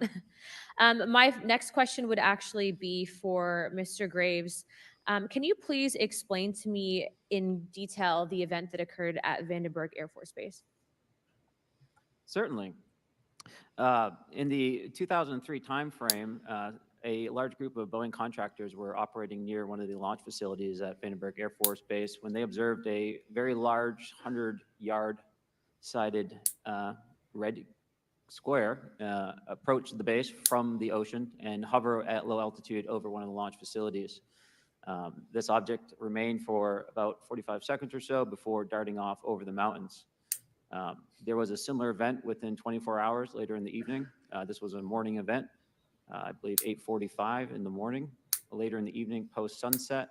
My next question would actually be for Mr. Graves. Can you please explain to me in detail the event that occurred at Vandenberg Air Force Base? Certainly. In the 2003 timeframe, a large group of Boeing contractors were operating near one of the launch facilities at Vandenberg Air Force Base when they observed a very large 100-yard sided red square approach the base from the ocean and hover at low altitude over one of the launch facilities. This object remained for about 45 seconds or so before darting off over the mountains. There was a similar event within 24 hours later in the evening. This was a morning event, I believe 8:45 in the morning. Later in the evening, post-sunset,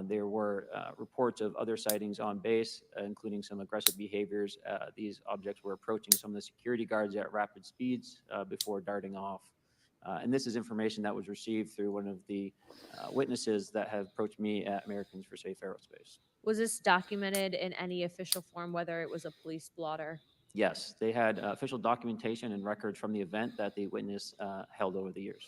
there were reports of other sightings on base, including some aggressive behaviors. These objects were approaching some of the security guards at rapid speeds before darting off. And this is information that was received through one of the witnesses that have approached me at Americans for Safe Aerospace. Was this documented in any official form, whether it was a police blotter? Yes, they had official documentation and records from the event that the witness held over the years.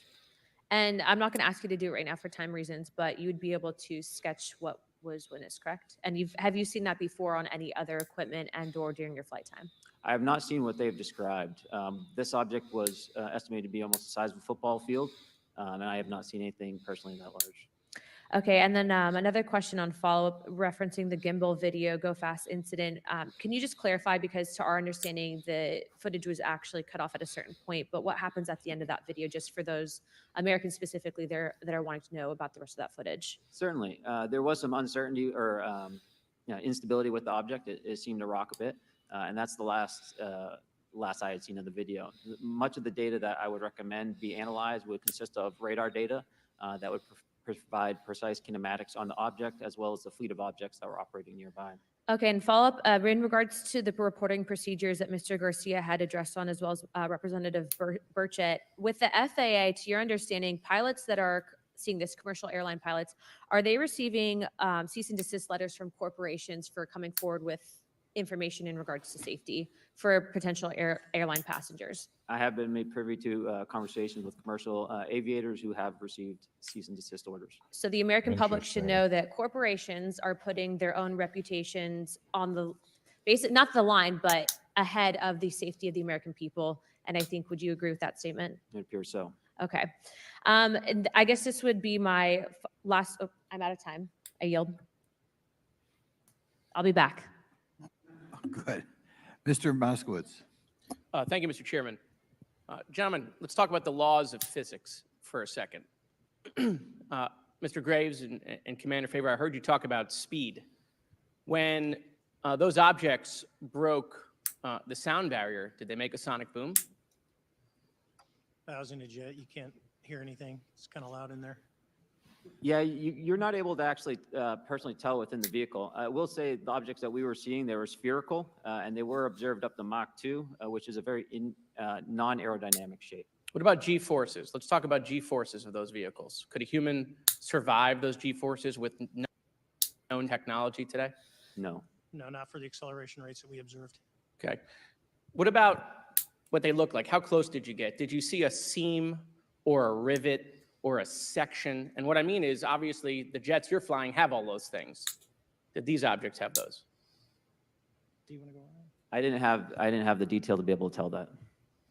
And I'm not going to ask you to do it right now for time reasons, but you would be able to sketch what was witnessed, correct? And have you seen that before on any other equipment and or during your flight time? I have not seen what they've described. This object was estimated to be almost the size of a football field, and I have not seen anything personally that large. Okay, and then another question on follow-up referencing the gimbal video Go Fast incident. Can you just clarify, because to our understanding, the footage was actually cut off at a certain point, but what happens at the end of that video, just for those Americans specifically there that are wanting to know about the rest of that footage? Certainly. There was some uncertainty or instability with the object. It seemed to rock a bit, and that's the last I had seen of the video. Much of the data that I would recommend be analyzed would consist of radar data that would provide precise kinematics on the object, as well as the fleet of objects that were operating nearby. Okay, and follow-up, in regards to the reporting procedures that Mr. Garcia had addressed on, as well as Representative Burchett, with the FAA, to your understanding, pilots that are seeing this, commercial airline pilots, are they receiving cease and desist letters from corporations for coming forward with information in regards to safety for potential airline passengers? I have been made privy to conversations with commercial aviators who have received cease and desist orders. So the American public should Interesting. know that corporations are putting their own reputations on the basic, not the line, but ahead of the safety of the American people. And I think, would you agree with that statement? It appears so. Okay. And I guess this would be my last, oh, I'm out of time. I yield. I'll be back. Good. Mr. Moskowitz. Thank you, Mr. Chairman. Gentlemen, let's talk about the laws of physics for a second. Mr. Graves and Commander Faber, I heard you talk about speed. When those objects broke the sound barrier, did they make a sonic boom? I was in a jet, you can't hear anything. It's kind of loud in there. Yeah, you're not able to actually personally tell within the vehicle. I will say the objects that we were seeing, they were spherical, and they were observed up to Mach 2, which is a very non-aerodynamic shape. What about G-forces? Let's talk about G-forces of those vehicles. Could a human survive those G-forces with known technology today? No. No, not for the acceleration rates that we observed. Okay. What about what they look like? How close did you get? Did you see a seam or a rivet or a section? And what I mean is, obviously, the jets you're flying have all those things. Did these objects have those? Do you want to go on? I didn't have the detail to be able to tell that.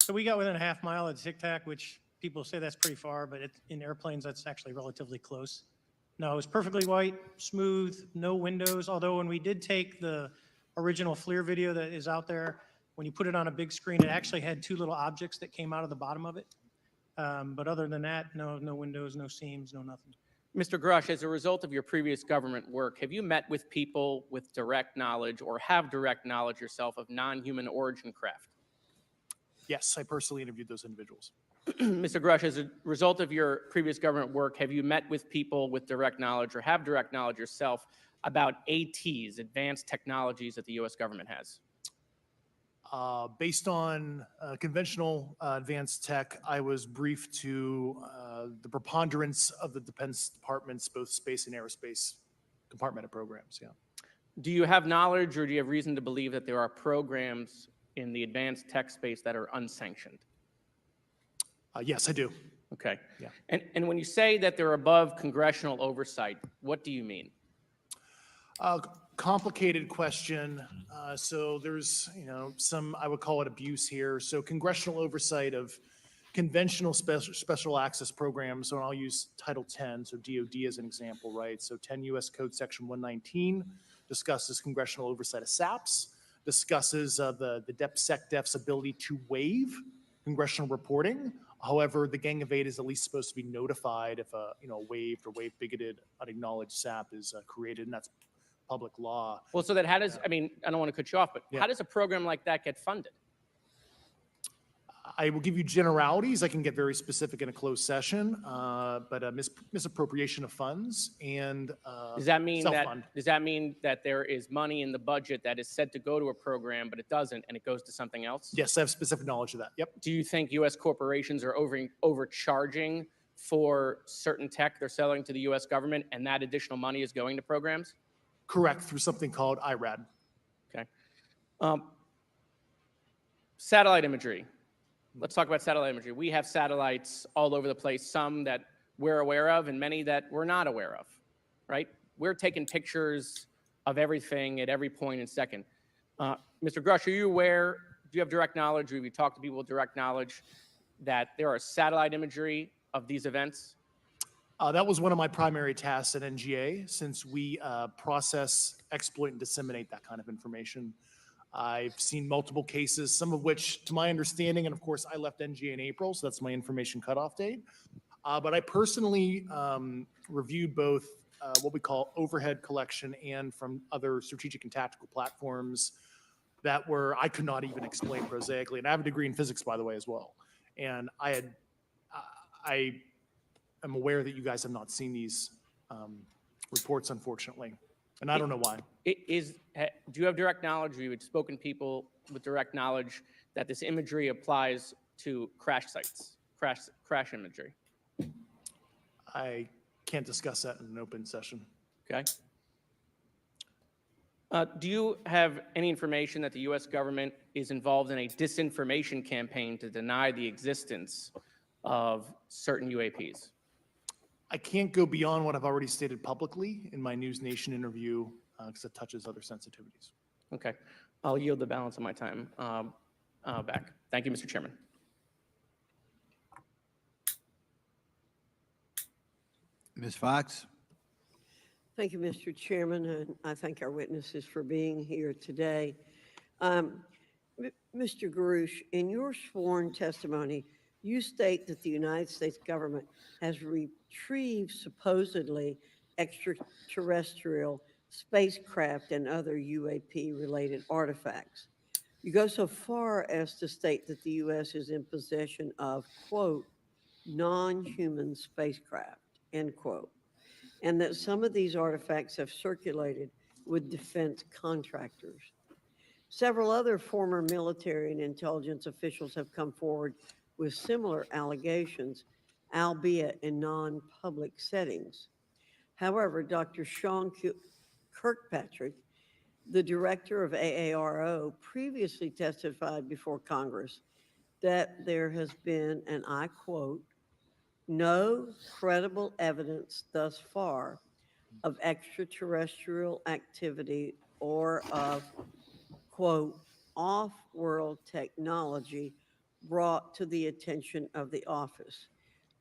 So we got within a half mile at Tic Tac, which people say that's pretty far, but in airplanes, that's actually relatively close. No, it was perfectly white, smooth, no windows, although when we did take the original FLIR video that is out there, when you put it on a big screen, it actually had two little objects that came out of the bottom of it. But other than that, no windows, no seams, no nothing. Mr. Grush, as a result of your previous government work, have you met with people with direct knowledge or have direct knowledge yourself of non-human origin craft? Yes, I personally interviewed those individuals. Mr. Grush, as a result of your previous government work, have you met with people with direct knowledge or have direct knowledge yourself about ATs, advanced technologies that the U.S. government has? Based on conventional advanced tech, I was briefed to the preponderance of the Defense Department's both space and aerospace compartmented programs, yeah. Do you have knowledge or do you have reason to believe that there are programs in the advanced tech space that are unsanctioned? Yes, I do. Okay. Yeah. And when you say that they're above congressional oversight, what do you mean? Complicated question. So there's, some, I would call it abuse here. So congressional oversight of conventional special access programs, and I'll use Title 10, so DOD as an example, right? So 10 U.S. Code Section 119 discusses congressional oversight of SAPs, discusses the DepSecDef's ability to waive congressional reporting. However, the Gang of Eight is at least supposed to be notified if a waived or waive bigoted unacknowledged SAP is created, and that's public law. Well, so that how does, I don't want to cut you off, but Yeah. how does a program like that get funded? I will give you generalities. I can get very specific in a closed session, but misappropriation of funds and Does that mean self-fund. that there is money in the budget that is said to go to a program, but it doesn't, and it goes to something else? Yes, I have specific knowledge of that. Yep. Do you think U.S. corporations are overcharging for certain tech they're selling to the U.S. government, and that additional money is going to programs? Correct, through something called IRAD. Okay. Satellite imagery. Let's talk about satellite imagery. We have satellites all over the place, some that we're aware of and many that we're not aware of, right? We're taking pictures of everything at every point and second. Mr. Grush, are you aware, do you have direct knowledge, or have you talked to people with direct knowledge that there are satellite imagery of these events? That was one of my primary tasks at NGA, since we process, exploit, and disseminate that kind of information. I've seen multiple cases, some of which, to my understanding, and of course, I left NGA in April, so that's my information cutoff date. But I personally reviewed both what we call overhead collection and from other strategic and tactical platforms that I could not even explain prosaically. And I have a degree in physics, by the way, as well. And I am aware that you guys have not seen these reports, unfortunately. And I don't know why. Do you have direct knowledge, or you had spoken to people with direct knowledge that this imagery applies to crash sites, crash imagery? I can't discuss that in an open session. Okay. Do you have any information that the U.S. government is involved in a disinformation campaign to deny the existence of certain UAPs? I can't go beyond what I've already stated publicly in my News Nation interview because it touches other sensitivities. Okay. I'll yield the balance of my time back. Thank you, Mr. Chairman. Ms. Fox? Thank you, Mr. Chairman, and I thank our witnesses for being here today. Mr. Garouche, in your sworn testimony, you state that the United States government has retrieved supposedly extraterrestrial spacecraft and other UAP-related artifacts. You go so far as to state that the U.S. is in possession of, quote, non-human spacecraft, end quote, and that some of these artifacts have circulated with defense contractors. Several other former military and intelligence officials have come forward with similar allegations, albeit in non-public settings. However, Dr. Sean Kirkpatrick, the director of AARO, previously testified before Congress that there has been, and I quote, no credible evidence thus far of extraterrestrial activity or of, quote, off-world technology brought to the attention of the office.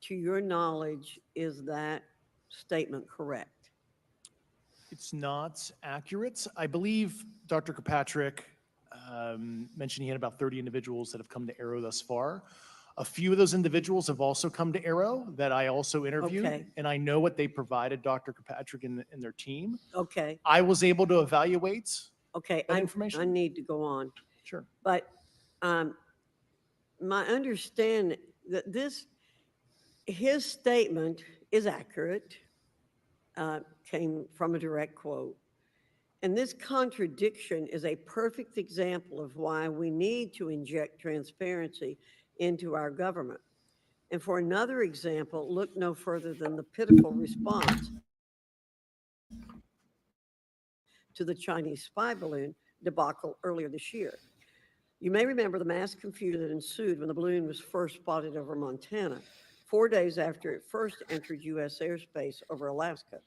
To your knowledge, is that statement correct? It's not accurate. I believe Dr. Kirkpatrick mentioned he had about 30 individuals that have come to Arrow thus far. A few of those individuals have also come to Arrow that I also interviewed, Okay. and I know what they provided Dr. Kirkpatrick and their team. Okay, I was able to evaluate okay, that I information. need to go on. Sure. But my understanding that his statement is accurate, came from a direct quote. And this contradiction is a perfect example of why we need to inject transparency into our government. And for another example, look no further than the pitiful response to the Chinese spy balloon debacle earlier this year. You may remember the mass confusion that ensued when the balloon was first spotted over Montana, 4 days after it first entered U.S. airspace over Alaska.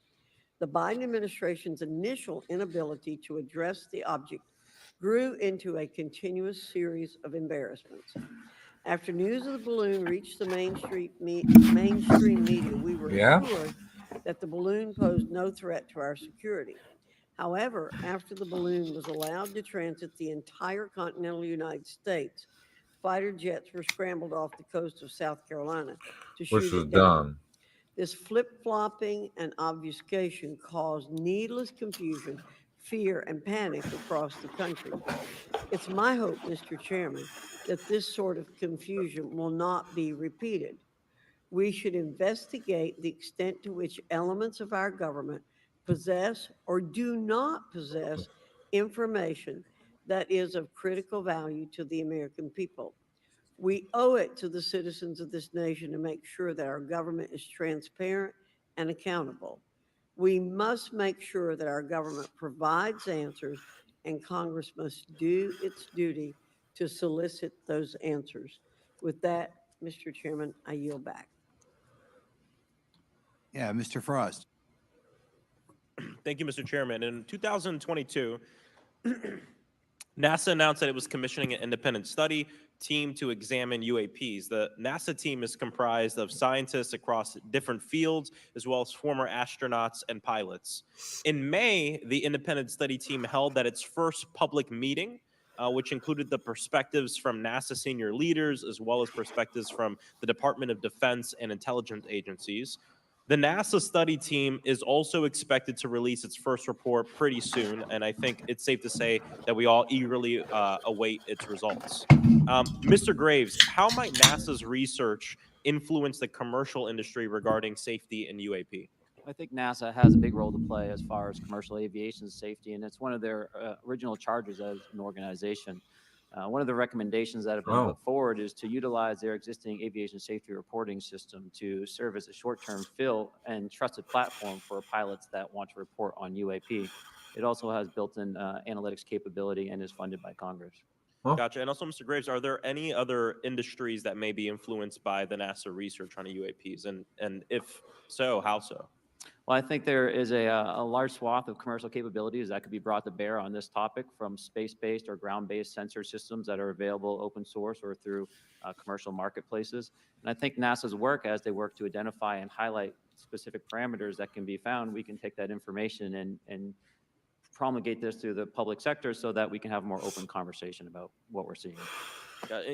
The Biden administration's initial inability to address the object grew into a continuous series of embarrassments. After news of the balloon reached the mainstream media, we were assured that the balloon posed no threat to our security. However, after the balloon was allowed to transit the entire continental United States, fighter jets were scrambled off the coast of South Carolina to shoot Which was it down. dumb. This flip-flopping and obfuscation caused needless confusion, fear, and panic across the country. It's my hope, Mr. Chairman, that this sort of confusion will not be repeated. We should investigate the extent to which elements of our government possess or do not possess information that is of critical value to the American people. We owe it to the citizens of this nation to make sure that our government is transparent and accountable. We must make sure that our government provides answers, and Congress must do its duty to solicit those answers. With that, Mr. Chairman, I yield back. Yeah, Mr. Frost. Thank you, Mr. Chairman. In 2022, NASA announced that it was commissioning an independent study team to examine UAPs. The NASA team is comprised of scientists across different fields, as well as former astronauts and pilots. In May, the independent study team held its first public meeting, which included the perspectives from NASA senior leaders, as well as perspectives from the Department of Defense and intelligence agencies. The NASA study team is also expected to release its first report pretty soon, and I think it's safe to say that we all eagerly await its results. Mr. Graves, how might NASA's research influence the commercial industry regarding safety in UAP? I think NASA has a big role to play as far as commercial aviation safety, and it's one of their original charges as an organization. One of the recommendations that have been put forward is to utilize their existing aviation safety reporting system to serve as a short-term fill and trusted platform for pilots that want to report on UAP. It also has built-in analytics capability and is funded by Congress. Gotcha. And also, Mr. Graves, are there any other industries that may be influenced by the NASA research on UAPs? And if so, how so? Well, I think there is a large swath of commercial capabilities that could be brought to bear on this topic, from space-based or ground-based sensor systems that are available open source or through commercial marketplaces. And I think NASA's work, as they work to identify and highlight specific parameters that can be found, we can take that information and promulgate this through the public sector so that we can have a more open conversation about what we're seeing.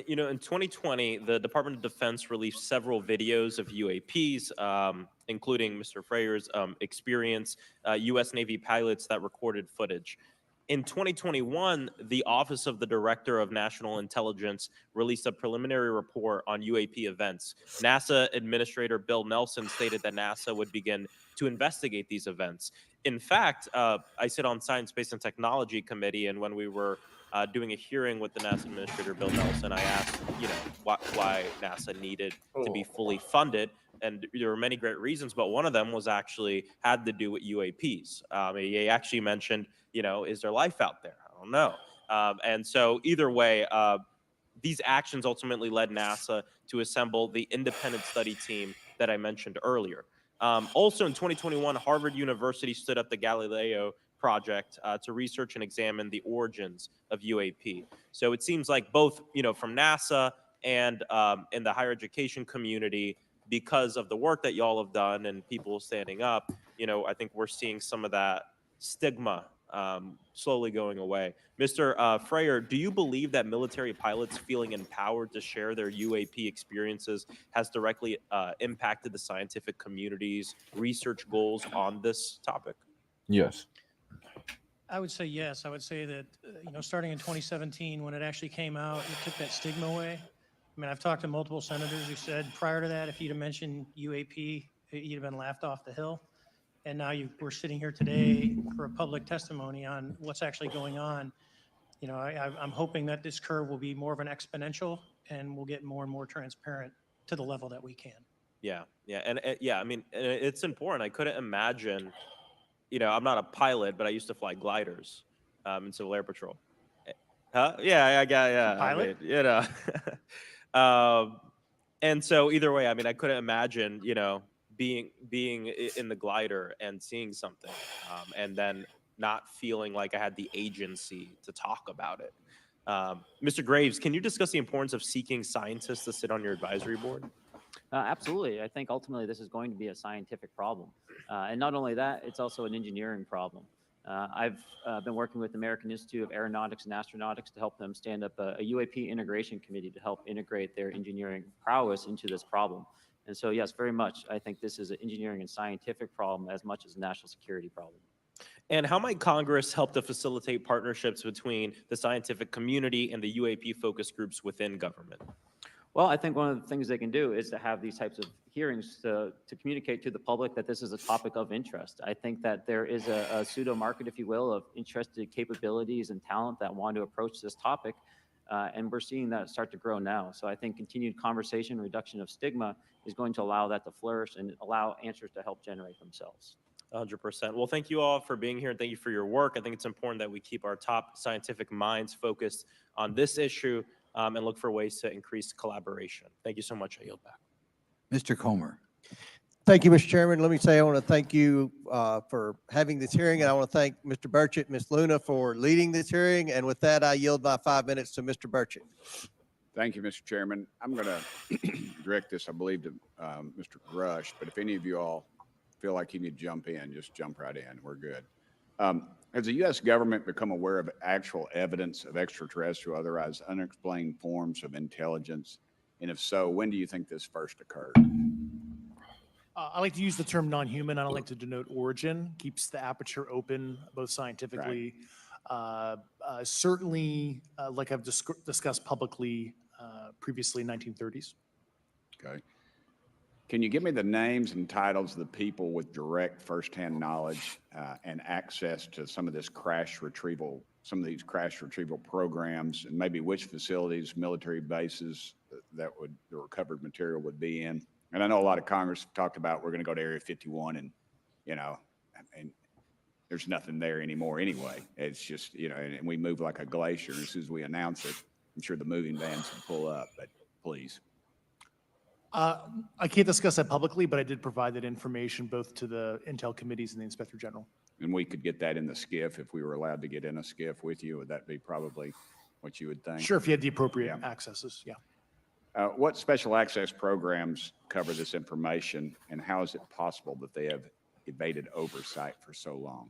You know, in 2020, the Department of Defense released several videos of UAPs, including Mr. Freyer's experience, U.S. Navy pilots that recorded footage. In 2021, the Office of the Director of National Intelligence released a preliminary report on UAP events. NASA Administrator Bill Nelson stated that NASA would begin to investigate these events. In fact, I sit on Science, Space, and Technology Committee, and when we were doing a hearing with the NASA Administrator Bill Nelson, I asked, you know, why NASA needed to be fully funded. And there were many great reasons, but one of them was actually had to do with UAPs. He actually mentioned, you know, is there life out there? I don't know. And so either way, these actions ultimately led NASA to assemble the independent study team that I mentioned earlier. Also in 2021, Harvard University stood up the Galileo project to research and examine the origins of UAP. So it seems like both, you know, from NASA and in the higher education community, because of the work that y'all have done and people standing up, you know, I think we're seeing some of that stigma slowly going away. Mr. Freyer, do you believe that military pilots feeling empowered to share their UAP experiences has directly impacted the scientific community's research goals on this topic? Yes. I would say yes. I would say that, you know, starting in 2017, when it actually came out, it took that stigma away. I mean, I've talked to multiple senators who said prior to that, if you'd have mentioned UAP, you'd have been laughed off the hill. And now we're sitting here today for a public testimony on what's actually going on. You know, I'm hoping that this curve will be more of an exponential and we'll get more and more transparent to the level that we can. Yeah, yeah, and yeah, I mean, it's important. I couldn't imagine, you know, I'm not a pilot, but I used to fly gliders in Civil Air Patrol. Huh? Yeah, I got, yeah. Pilot? I mean, you know. And so either way, I mean, I couldn't imagine, you know, being in the glider and seeing something and then not feeling like I had the agency to talk about it. Mr. Graves, can you discuss the importance of seeking scientists to sit on your advisory board? Absolutely. I think ultimately this is going to be a scientific problem. And not only that, it's also an engineering problem. I've been working with the American Institute of Aeronautics and Astronautics to help them stand up a UAP integration committee to help integrate their engineering prowess into this problem. And so, yes, very much, I think this is an engineering and scientific problem as much as a national security problem. And how might Congress help to facilitate partnerships between the scientific community and the UAP focus groups within government? Well, I think one of the things they can do is to have these types of hearings to communicate to the public that this is a topic of interest. I think that there is a pseudo market, if you will, of interested capabilities and talent that want to approach this topic. And we're seeing that start to grow now. So I think continued conversation, reduction of stigma is going to allow that to flourish and allow answers to help generate themselves. 100%. Well, thank you all for being here and thank you for your work. I think it's important that we keep our top scientific minds focused on this issue and look for ways to increase collaboration. Thank you so much. I yield back. Mr. Comer. Thank you, Mr. Chairman. Let me say I want to thank you for having this hearing, and I want to thank Mr. Burchett, Ms. Luna for leading this hearing. And with that, I yield my 5 minutes to Mr. Burchett. Thank you, Mr. Chairman. I'm going to direct this, I believe, to Mr. Grush, but if any of you all feel like you need to jump in, just jump right in. We're good. Has the U.S. government become aware of actual evidence of extraterrestrial, otherwise unexplained forms of intelligence? And if so, when do you think this first occurred? I like to use the term non-human. I don't like to denote origin. Keeps the aperture open, both scientifically. Certainly, like I've discussed publicly previously, 1930s. Okay. Can you give me the names and titles of the people with direct firsthand knowledge and access to some of this crash retrieval, some of these crash retrieval programs, and maybe which facilities, military bases that the recovered material would be in? And I know a lot of Congress talked about we're going to go to Area 51 and, you know, and there's nothing there anymore anyway. It's just, you know, and we move like a glacier. As soon as we announce it, I'm sure the moving vans will pull up, but please. I can't discuss that publicly, but I did provide that information both to the Intel committees and the Inspector General. And we could get that in the skiff if we were allowed to get in a skiff with you. Would that be probably what you would think? Sure, if you had the appropriate accesses, yeah. What special access programs cover this information, and how is it possible that they have evaded oversight for so long?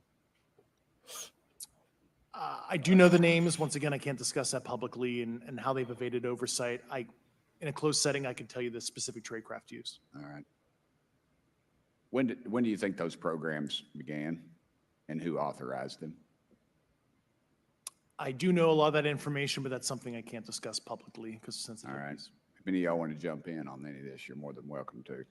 I do know the names. Once again, I can't discuss that publicly and how they've evaded oversight. In a closed setting, I can tell you the specific tradecraft used. All right. When do you think those programs began, and who authorized them? I do know a lot of that information, but that's something I can't discuss publicly because of All right. sensitivities. If any of y'all want to jump in on any of this, you're more than welcome to.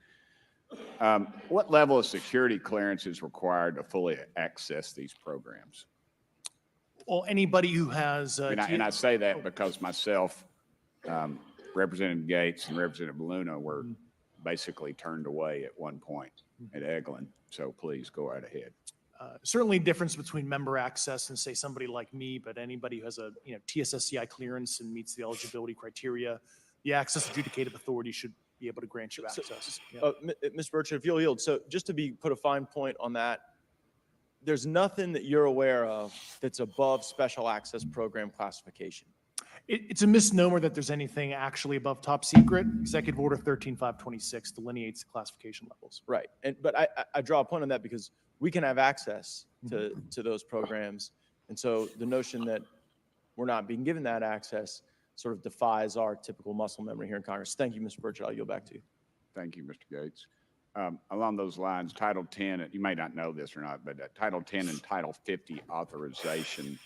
What level of security clearance is required to fully access these programs? Well, anybody who has. And I say that because myself, Representative Gates and Representative Luna were basically turned away at one point at Eglin. So please go right ahead. Certainly difference between member access and say somebody like me, but anybody who has a TSSCI clearance and meets the eligibility criteria, the access adjudicative authority should be able to grant you access. Yeah. Ms. Burchett, if you'll yield, so just to put a fine point on that, there's nothing that you're aware of that's above special access program classification. It's a misnomer that there's anything actually above top secret. Executive Order 13526 delineates the classification levels. Right. But I draw a point on that because we can have access to those programs. And so the notion that we're not being given that access sort of defies our typical muscle memory here in Congress. Thank you, Mr. Burchett. I'll yield back to you. Thank you, Mr. Gates. Along those lines, Title 10, you may not know this or not, but Title 10 and Title 50 authorization,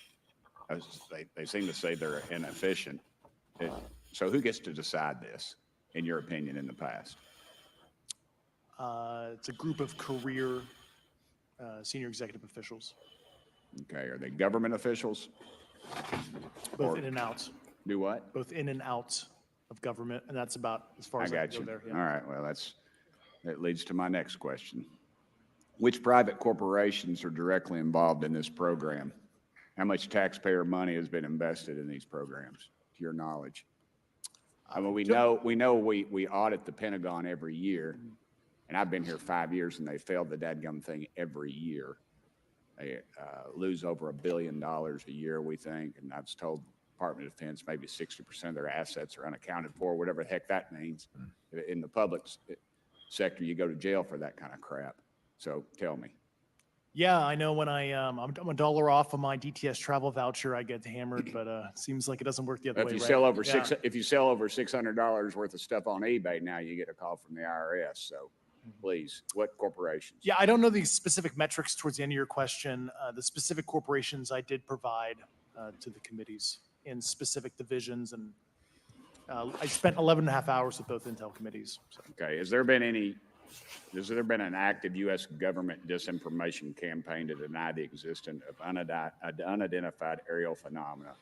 they seem to say they're inefficient. So who gets to decide this, in your opinion, in the past? It's a group of career senior executive officials, Okay, are they government officials? both Or- in and out, Do what? both in and out of government, and that's about as far I as I got can you. go there. All Yeah. right, well, that leads to my next question. Which private corporations are directly involved in this program? How much taxpayer money has been invested in these programs, to your knowledge? I mean, we know we audit the Pentagon every year, and I've been here 5 years, and they failed the dadgum thing every year. They lose over $1 billion a year, we think, and I was told Department of Defense, maybe 60% of their assets are unaccounted for, whatever the heck that means. In the public sector, you go to jail for that kind of crap. So tell me. Yeah, I know when I'm a dollar off of my DTS travel voucher, I get hammered, but it seems like it doesn't work the other If way. you right? sell over Yeah. if you sell over $600 worth of stuff on eBay, now you get a call from the IRS. So please, what corporations? Yeah, I don't know the specific metrics towards the end of your question. The specific corporations I did provide to the committees in specific divisions, and I spent 11 and a half hours with both Intel committees. So. Okay, has there been an active U.S. government disinformation campaign to deny the existence of unidentified aerial phenomena?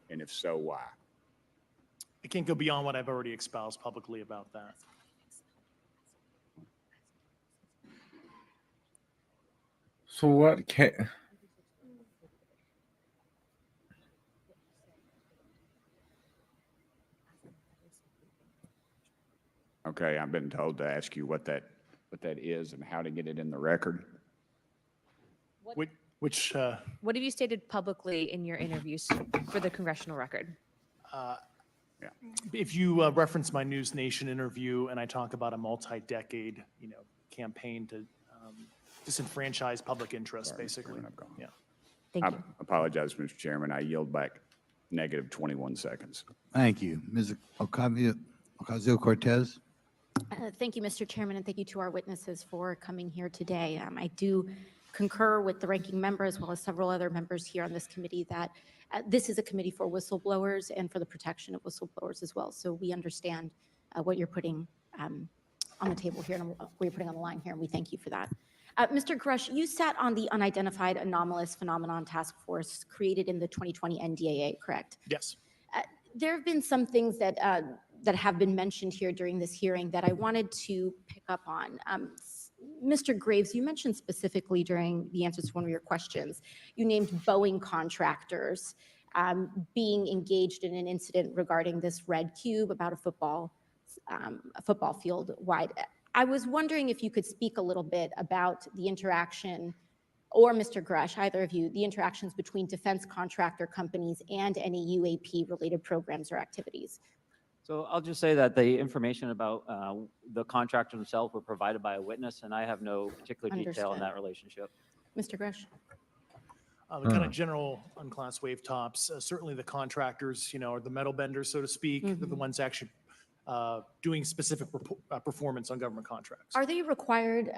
And if so, why? I can't go beyond what I've already espoused publicly about that. So what can? Okay, I've been told to ask you what that is and how to get it in the record. Which What have you stated publicly in your interviews for the congressional record? if you reference my News Nation interview and I talk about a multi-decade, campaign to disenfranchise public interest, basically. Yeah. Thank I you. apologize, Mr. Chairman. I yield back negative 21 seconds. Thank you. Ms. Ocasio-Cortez? Thank you, Mr. Chairman, and thank you to our witnesses for coming here today. I do concur with the ranking member as well as several other members here on this committee that this is a committee for whistleblowers and for the protection of whistleblowers as well. So we understand what you're putting on the table here and what you're putting on the line here, and we thank you for that. Mr. Grush, you sat on the Unidentified Anomalous Phenomenon Task Force created in the 2020 NDAA, correct? Yes. There have been some things that that have been mentioned here during this hearing that I wanted to pick up on. Mr. Graves, you mentioned specifically during the answers to one of your questions, you named Boeing contractors being engaged in an incident regarding this red cube about a football field wide. I was wondering if you could speak a little bit about the interaction, or Mr. Grush, either of you, the interactions between defense contractor companies and any UAP-related programs or activities. So I'll just say that the information about the contractor themselves were provided by a witness, and I have no particular detail in Understood. that relationship. Mr. Grush? The kind of general unclass wave tops, certainly the contractors, are the metal benders, so to speak. They're the ones actually doing specific performance on government contracts. Are they required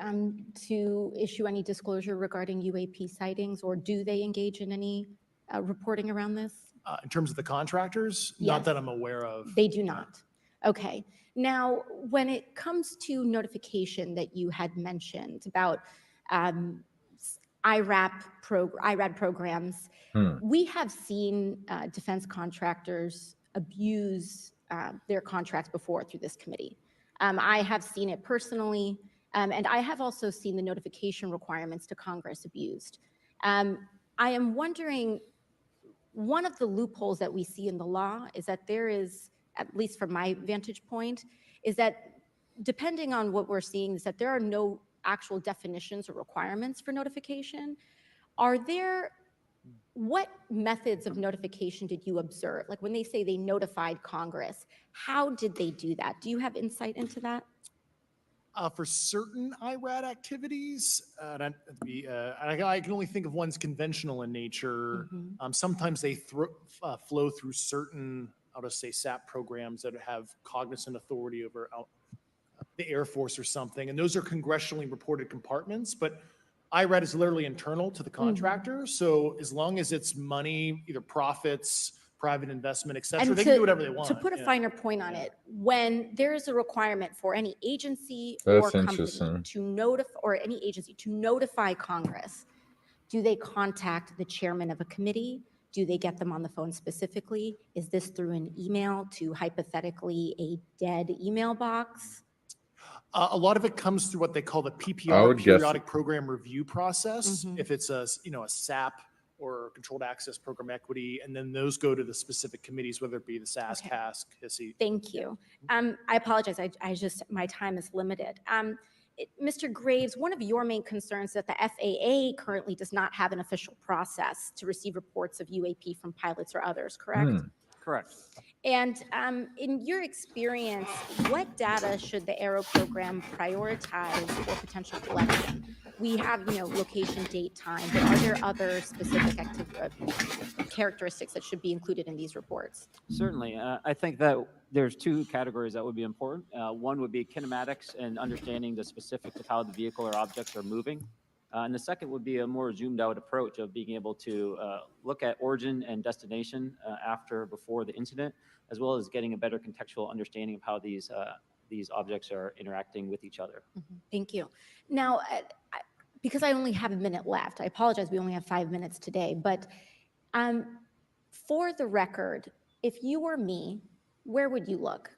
to issue any disclosure regarding UAP sightings, or do they engage in any reporting around this? In terms of the contractors, Yes. not that I'm aware of. They do not. Okay. Now, when it comes to notification that you had mentioned about IRAD programs, we have seen defense contractors abuse their contracts before through this committee. I have seen it personally, and I have also seen the notification requirements to Congress abused. I am wondering, one of the loopholes that we see in the law is that there is, at least from my vantage point, is that depending on what we're seeing, is that there are no actual definitions or requirements for notification. What methods of notification did you observe? Like when they say they notified Congress, how did they do that? Do you have insight into that? For certain IRAD activities, I can only think of ones conventional in nature. Sometimes they flow through certain, I'll just say SAP programs that have cognizant authority over the Air Force or something. And those are congressionally reported compartments, but IRAD is literally internal to the contractor. So as long as it's money, either profits, private investment, et cetera, they can do whatever they want. To put a finer point on it, when there is a requirement for any agency That's or company interesting. to notify, or any agency to notify Congress, do they contact the chairman of a committee? Do they get them on the phone specifically? Is this through an email to hypothetically a dead email box? A lot of it comes through what they call the I PPR, would guess- periodic program review process. If it's a SAP or controlled access program equity, and then those go to the specific committees, whether it be the SAS, Okay. CASC, HISI. Thank you. I apologize. I just, my time is limited. Mr. Graves, one of your main concerns is that the FAA currently does not have an official process to receive reports of UAP from pilots or others, correct? Correct. And in your experience, what data should the Aero program prioritize for potential collection? We have, location, date, time, but are there other specific characteristics that should be included in these reports? Certainly. I think that there's two categories that would be important. One would be kinematics and understanding the specifics of how the vehicle or objects are moving. And the second would be a more zoomed out approach of being able to look at origin and destination before the incident, as well as getting a better contextual understanding of how these objects are interacting with each other. Thank you. Now, because I only have a minute left, I apologize, we only have 5 minutes today, but for the record, if you were me, where would you look?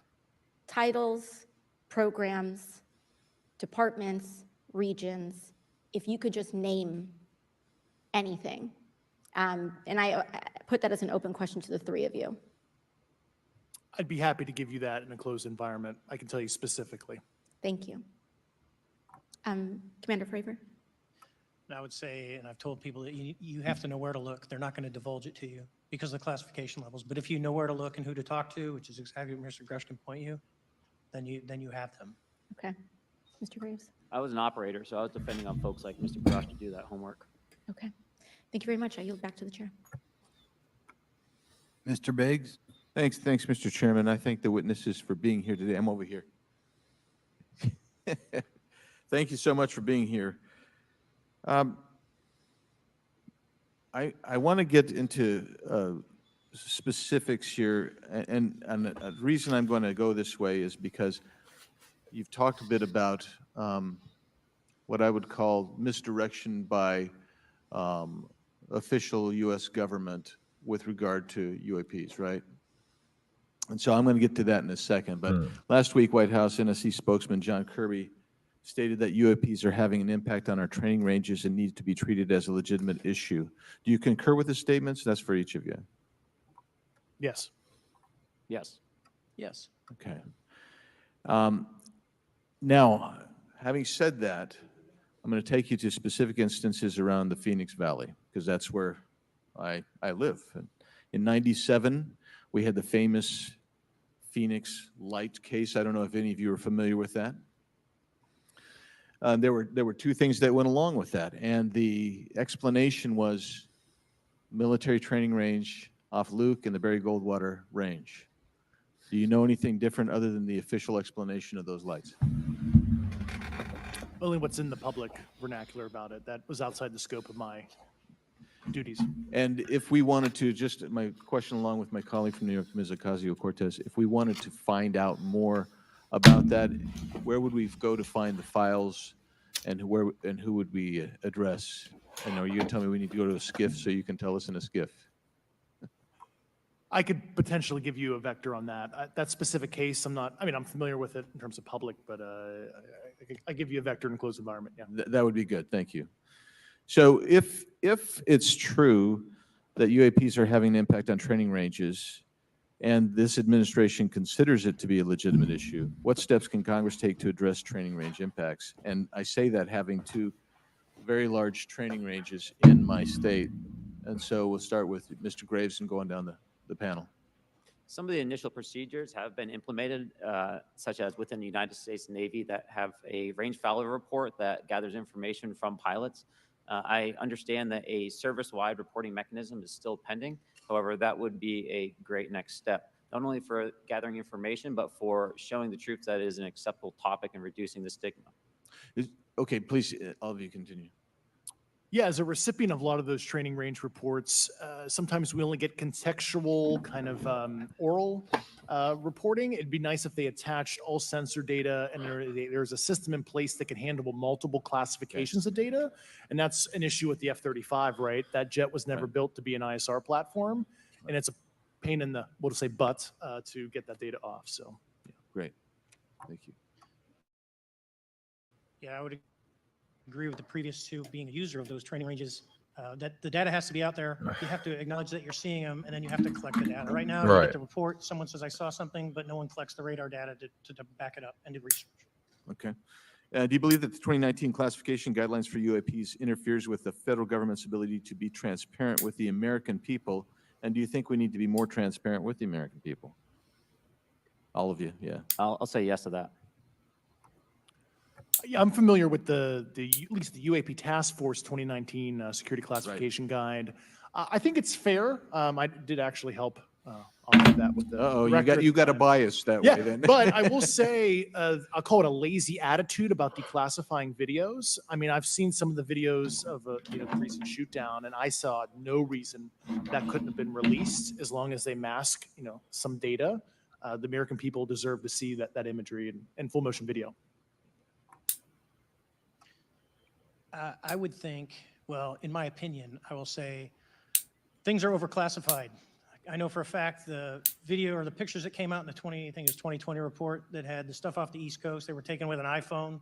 Titles, programs, departments, regions, if you could just name anything. And I put that as an open question to the three of you. I'd be happy to give you that in a closed environment. I can tell you specifically. Thank you. Commander Fravor? And I would say, and I've told people that you have to know where to look. They're not going to divulge it to you because of the classification levels. But if you know where to look and who to talk to, which is exactly what Mr. Grush can point you, then you have them. Okay. Mr. Graves? I was an operator, so I was depending on folks like Mr. Grosh to do that homework. Okay. Thank you very much. I yield back to the chair. Mr. Biggs? Thanks, Mr. Chairman. I thank the witnesses for being here today. I'm over here. Thank you so much for being here. I want to get into specifics here, and the reason I'm going to go this way is because you've talked a bit about what I would call misdirection by official U.S. government with regard to UAPs, right? And so I'm going to get to that in a second. But last week, White House NSC spokesman John Kirby stated that UAPs are having an impact on our training ranges and need to be treated as a legitimate issue. Do you concur with the statements? That's for each of you. Yes. Yes. Yes. Okay. Now, having said that, I'm going to take you to specific instances around the Phoenix Valley, because that's where I live. In '97, we had the famous Phoenix Light case. I don't know if any of you are familiar with that. There were two things that went along with that, and the explanation was military training range off Luke and the Barry Goldwater Range. Do you know anything different other than the official explanation of those lights? Only what's in the public vernacular about it. That was outside the scope of my duties. And if we wanted to, just my question along with my colleague from New York, Ms. Ocasio-Cortez, if we wanted to find out more about that, where would we go to find the files, and who would we address? And are you going to tell me we need to go to a SCIF so you can tell us in a SCIF? I could potentially give you a vector on that. That specific case, I'm familiar with it in terms of public, but I give you a vector in a closed environment, yeah. That would be good, thank you. So if it's true that UAPs are having an impact on training ranges, and this administration considers it to be a legitimate issue, what steps can Congress take to address training range impacts? And I say that having two very large training ranges in my state. And so we'll start with Mr. Graves and going down the panel. Some of the initial procedures have been implemented, such as within the United States Navy, that have a range failure report that gathers information from pilots. I understand that a service-wide reporting mechanism is still pending. However, that would be a great next step, not only for gathering information, but for showing the troops that it is an acceptable topic and reducing the stigma. Okay, please, all of you continue. Yeah, as a recipient of a lot of those training range reports, sometimes we only get contextual kind of oral reporting. It'd be nice if they attached all sensor data and there's a system in place that can handle multiple classifications of data. And that's an issue with the F-35, right? That jet was never built to be an ISR platform. And it's a pain in the, we'll just say butt, to get that data off, so. Yeah, great, thank you. Yeah, I would agree with the previous two, being a user of those training ranges, that the data has to be out there. You have to acknowledge that you're seeing them, and then you have to collect the data. Right now, you Right. get the report, someone says, I saw something, but no one collects the radar data to back it up and do research. Okay. Do you believe that the 2019 classification guidelines for UAPs interferes with the federal government's ability to be transparent with the American people? And do you think we need to be more transparent with the American people? All of you, yeah. I'll say yes to that. Yeah, I'm familiar with at least the UAP Task Force 2019 Security Classification Guide. I think it's fair. I did actually help on that with the. Uh-oh, director you got a bias that Yeah, way then. but I will say, I'll call it a lazy attitude about declassifying videos. I mean, I've seen some of the videos of the recent shoot down, and I saw no reason that couldn't have been released as long as they mask, some data. The American people deserve to see that imagery in full motion video. I would think, well, in my opinion, I will say, things are overclassified. I know for a fact the video or the pictures that came out in the 2020 report that had the stuff off the East Coast, they were taken with an iPhone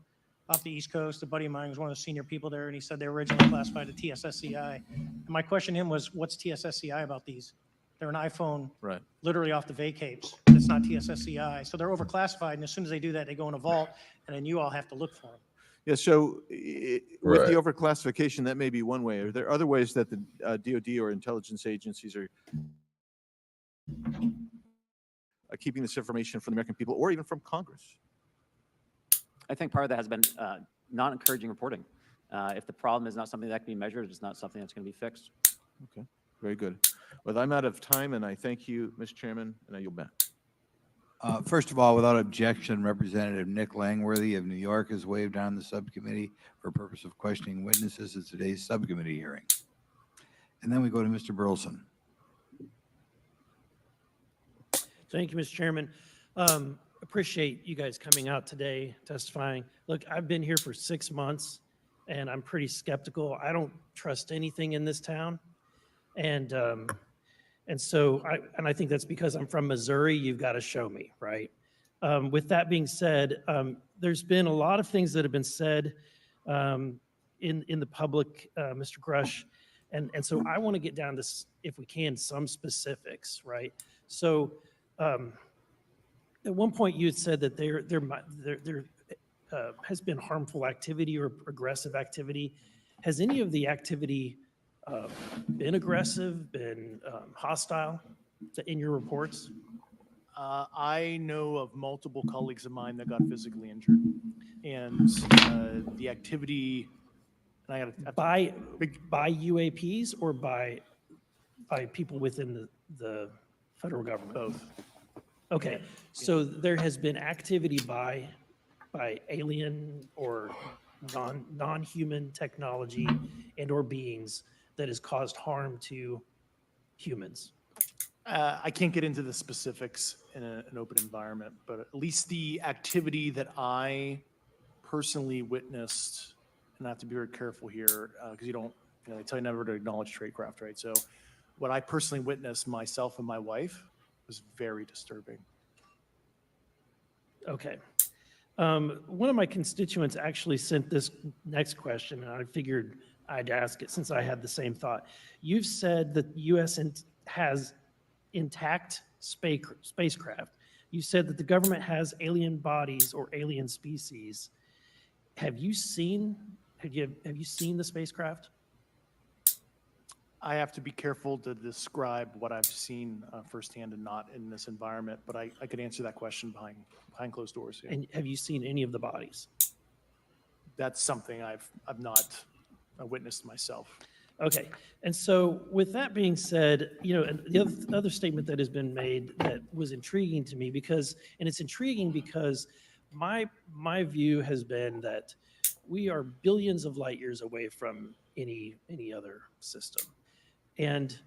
off the East Coast. A buddy of mine was one of the senior people there, and he said they were originally classified to TSSCI. And my question to him was, what's TSSCI about these? They're an iPhone Right. literally off the vacapes. It's not TSSCI. So they're overclassified, and as soon as they do that, they go in a vault, and then you all have to look for them. Yeah, so with Right. the overclassification, that may be one way. Are there other ways that the DOD or intelligence agencies are keeping this information from the American people or even from Congress? I think part of that has been not encouraging reporting. If the problem is not something that can be measured, it's not something that's going to be fixed. Okay, very good. Well, I'm out of time, and I thank you, Mr. Chairman, and I yield back. First of all, without objection, Representative Nick Langworthy of New York has waived on the subcommittee for purpose of questioning witnesses at today's subcommittee hearing. And then we go to Mr. Burleson. Thank you, Mr. Chairman. Appreciate you guys coming out today testifying. Look, I've been here for 6 months, and I'm pretty skeptical. I don't trust anything in this town. And And so I think that's because I'm from Missouri, you've got to show me, right? With that being said, there's been a lot of things that have been said in the public, Mr. Grush. And so I want to get down to, if we can, some specifics, right? So at one point you had said that there has been harmful activity or aggressive activity. Has any of the activity been aggressive, been hostile in your reports? I know of multiple colleagues of mine that got physically injured, and the activity. And I got by UAPs or by people within the federal government? Both. Okay, so there has been activity by alien or non-human technology and or beings that has caused harm to humans. I can't get into the specifics in an open environment, but at least the activity that I personally witnessed, and I have to be very careful here because they tell you never to acknowledge tradecraft, right? So what I personally witnessed myself and my wife was very disturbing. Okay. One of my constituents actually sent this next question, and I figured I'd ask it since I had the same thought. You've said that the U.S. has intact spacecraft. You said that the government has alien bodies or alien species. Have you seen the spacecraft? I have to be careful to describe what I've seen firsthand and not in this environment, but I could answer that question behind closed doors. Yeah. And have you seen any of the bodies? That's something I've not witnessed myself. Okay, and so with that being said, and the other statement that has been made that was intriguing to me it's intriguing because my view has been that we are billions of light years away from any other system. And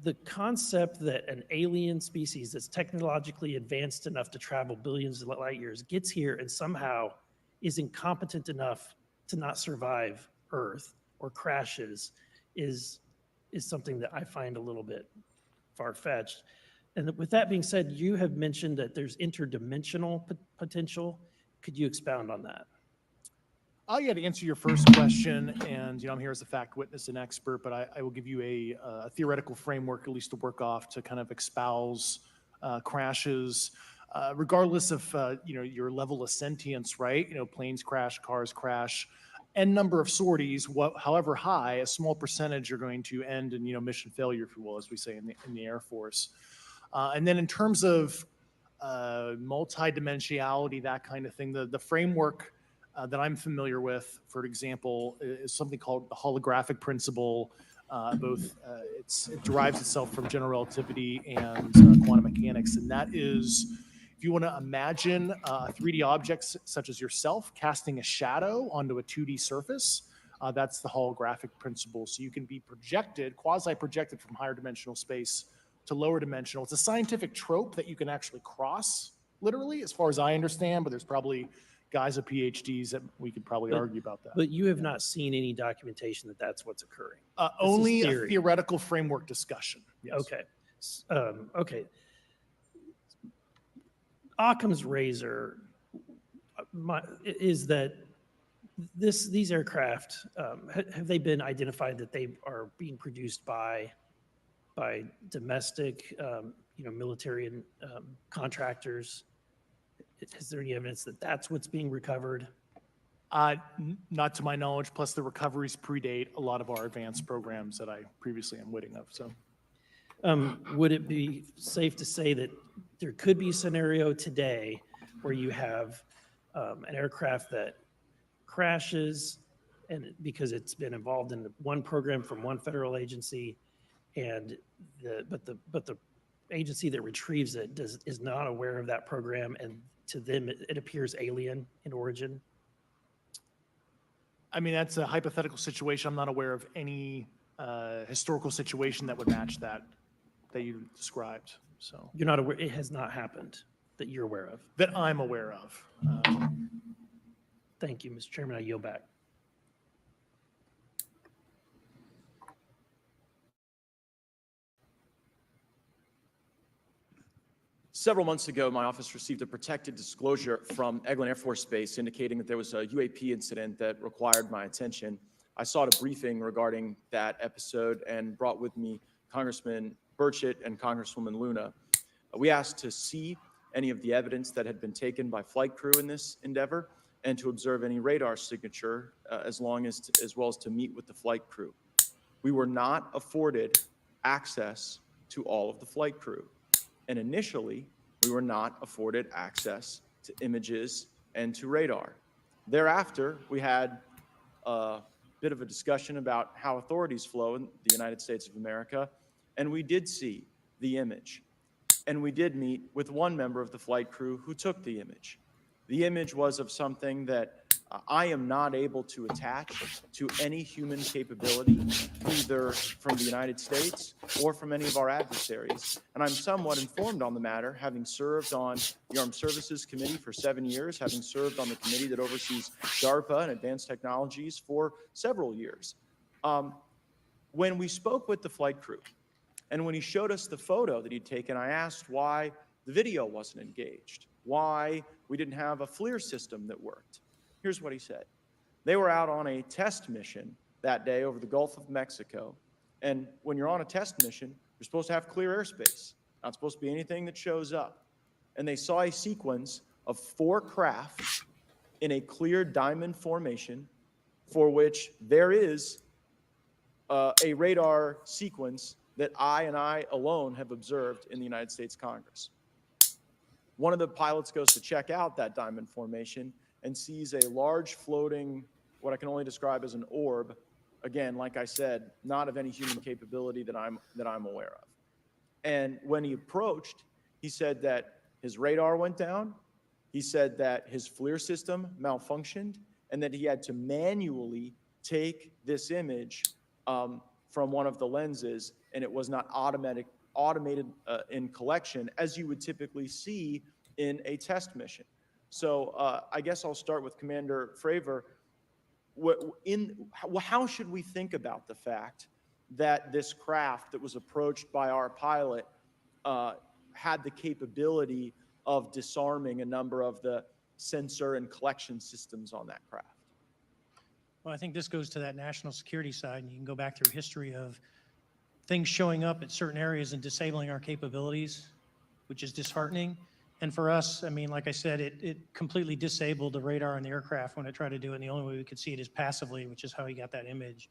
the concept that an alien species that's technologically advanced enough to travel billions of light years gets here and somehow is incompetent enough to not survive Earth or crashes is something that I find a little bit far-fetched. And with that being said, you have mentioned that there's interdimensional potential. Could you expound on that? Yeah, to answer your first question, and I'm here as a fact witness and expert, but I will give you a theoretical framework, at least to work off, to kind of espouse crashes, regardless of your level of sentience, right? Planes crash, cars crash, n number of sorties, however high, a small percentage are going to end in mission failure, if you will, as we say in the Air Force. And then in terms of multidimensionality, that kind of thing, the framework that I'm familiar with, for example, is something called the holographic principle. It derives itself from general relativity and quantum mechanics, and that is, if you want to imagine 3D objects such as yourself casting a shadow onto a 2D surface, that's the holographic principle. So you can be projected, quasi-projected from higher dimensional space to lower dimensional. It's a scientific trope that you can actually cross, literally, as far as I understand, but there's probably guys with PhDs that we could probably argue about that. But you have not seen any documentation that that's what's occurring? Only a theoretical framework discussion. Yes. Okay. Okay. Occam's razor is that these aircraft, have they been identified that they are being produced by domestic, military and contractors? Is there any evidence that that's what's being recovered? Not to my knowledge, plus the recoveries predate a lot of our advanced programs that I previously am witting of, so. Would it be safe to say that there could be a scenario today where you have an aircraft that crashes and because it's been involved in one program from one federal agency, but the agency that retrieves it is not aware of that program, and to them it appears alien in origin? I mean, that's a hypothetical situation. I'm not aware of any historical situation that would match that you described. So you're not aware, it has not happened that you're aware of? That I'm aware of. Thank you, Mr. Chairman. I yield back. Several months ago, my office received a protected disclosure from Eglin Air Force Base indicating that there was a UAP incident that required my attention. I sought a briefing regarding that episode and brought with me Congressman Burchett and Congresswoman Luna. We asked to see any of the evidence that had been taken by flight crew in this endeavor and to observe any radar signature as well as to meet with the flight crew. We were not afforded access to all of the flight crew. And initially, we were not afforded access to images and to radar. Thereafter, we had a bit of a discussion about how authorities flow in the United States of America, and we did see the image. And we did meet with one member of the flight crew who took the image. The image was of something that I am not able to attach to any human capability, either from the United States or from any of our adversaries. And I'm somewhat informed on the matter, having served on the Armed Services Committee for 7 years, having served on the committee that oversees DARPA and advanced technologies for several years. When we spoke with the flight crew, and when he showed us the photo that he'd taken, I asked why the video wasn't engaged, why we didn't have a FLIR system that worked. Here's what he said. They were out on a test mission that day over the Gulf of Mexico. And when you're on a test mission, you're supposed to have clear airspace. Not supposed to be anything that shows up. And they saw a sequence of 4 craft in a clear diamond formation for which there is a radar sequence that I alone have observed in the United States Congress. One of the pilots goes to check out that diamond formation and sees a large floating, what I can only describe as an orb. Again, like I said, not of any human capability that I'm aware of. And when he approached, he said that his radar went down. He said that his FLIR system malfunctioned and that he had to manually take this image from one of the lenses, and it was not automated in collection as you would typically see in a test mission. So I guess I'll start with Commander Fravor. How should we think about the fact that this craft that was approached by our pilot had the capability of disarming a number of the sensor and collection systems on that craft? Well, I think this goes to that national security side, and you can go back through history of things showing up at certain areas and disabling our capabilities, which is disheartening. And for us, I mean, like I said, it completely disabled the radar on the aircraft when it tried to do it. And the only way we could see it is passively, which is how he got that image.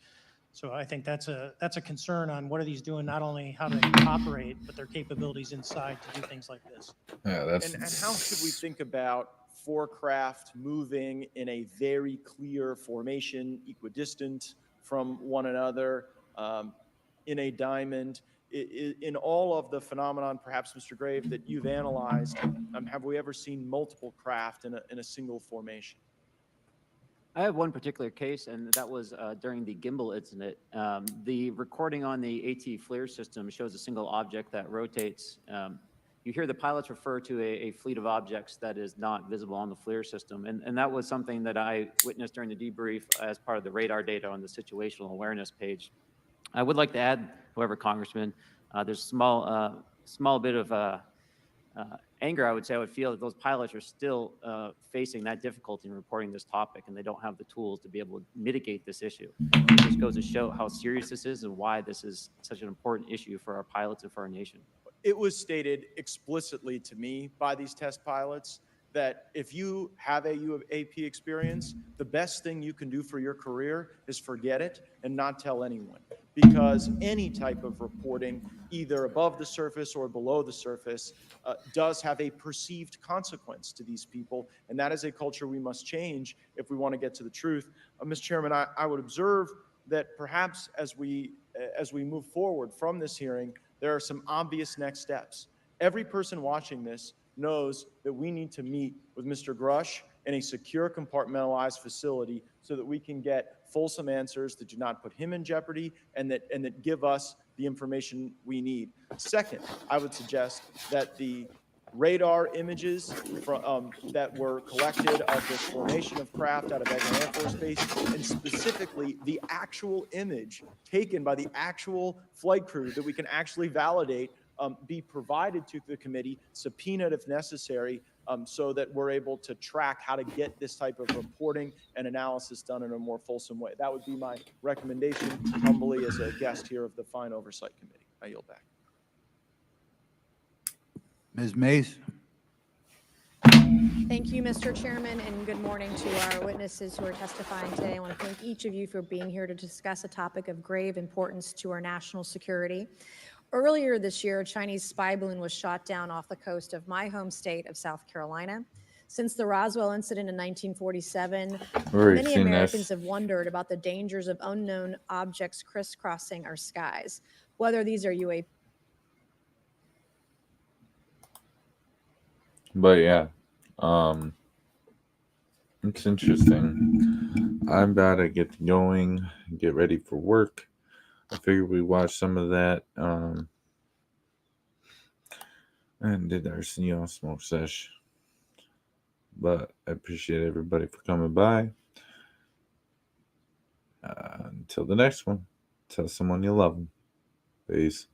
So I think that's a concern on what are these doing, not only how they operate, but their capabilities inside to do things like this. Yeah, that's. And how should we think about 4 craft moving in a very clear formation, equidistant from one another, in a diamond? In all of the phenomenon, perhaps, Mr. Grave, that you've analyzed, have we ever seen multiple craft in a single formation? I have one particular case, and that was during the gimbal incident. The recording on the AT FLIR system shows a single object that rotates. You hear the pilots refer to a fleet of objects that is not visible on the FLIR system, and that was something that I witnessed during the debrief as part of the radar data on the situational awareness page. I would like to add, however, Congressman, there's a small bit of anger, I would say. I would feel that those pilots are still facing that difficulty in reporting this topic, and they don't have the tools to be able to mitigate this issue. It just goes to show how serious this is and why this is such an important issue for our pilots and for our nation. It was stated explicitly to me by these test pilots that if you have a UAP experience, the best thing you can do for your career is forget it and not tell anyone. Because any type of reporting, either above the surface or below the surface, does have a perceived consequence to these people. And that is a culture we must change if we want to get to the truth. Mr. Chairman, I would observe that perhaps as we move forward from this hearing, there are some obvious next steps. Every person watching this knows that we need to meet with Mr. Grush in a secure, compartmentalized facility so that we can get fulsome answers that do not put him in jeopardy and that give us the information we need. Second, I would suggest that the radar images that were collected of this formation of craft out of Eglin Air Force Base, and specifically the actual image taken by the actual flight crew that we can actually validate be provided to the committee, subpoenaed if necessary, so that we're able to track how to get this type of reporting and analysis done in a more fulsome way. That would be my recommendation humbly as a guest here of the Fine Oversight Committee. I yield back. Ms. Mays? Thank you, Mr. Chairman, and good morning to our witnesses who are testifying today. I want to thank each of you for being here to discuss a topic of grave importance to our national security. Earlier this year, a Chinese spy balloon was shot down off the coast of my home state of South Carolina. Since the Roswell incident in 1947, many Americans have wondered about the dangers of unknown objects crisscrossing our skies, whether these are UAP. But yeah, it's interesting. I'm about to get going, get ready for work. I figured we watch some of that, and did our smoke sesh. But I appreciate everybody for coming by. Until the next one, tell someone you love them. Peace.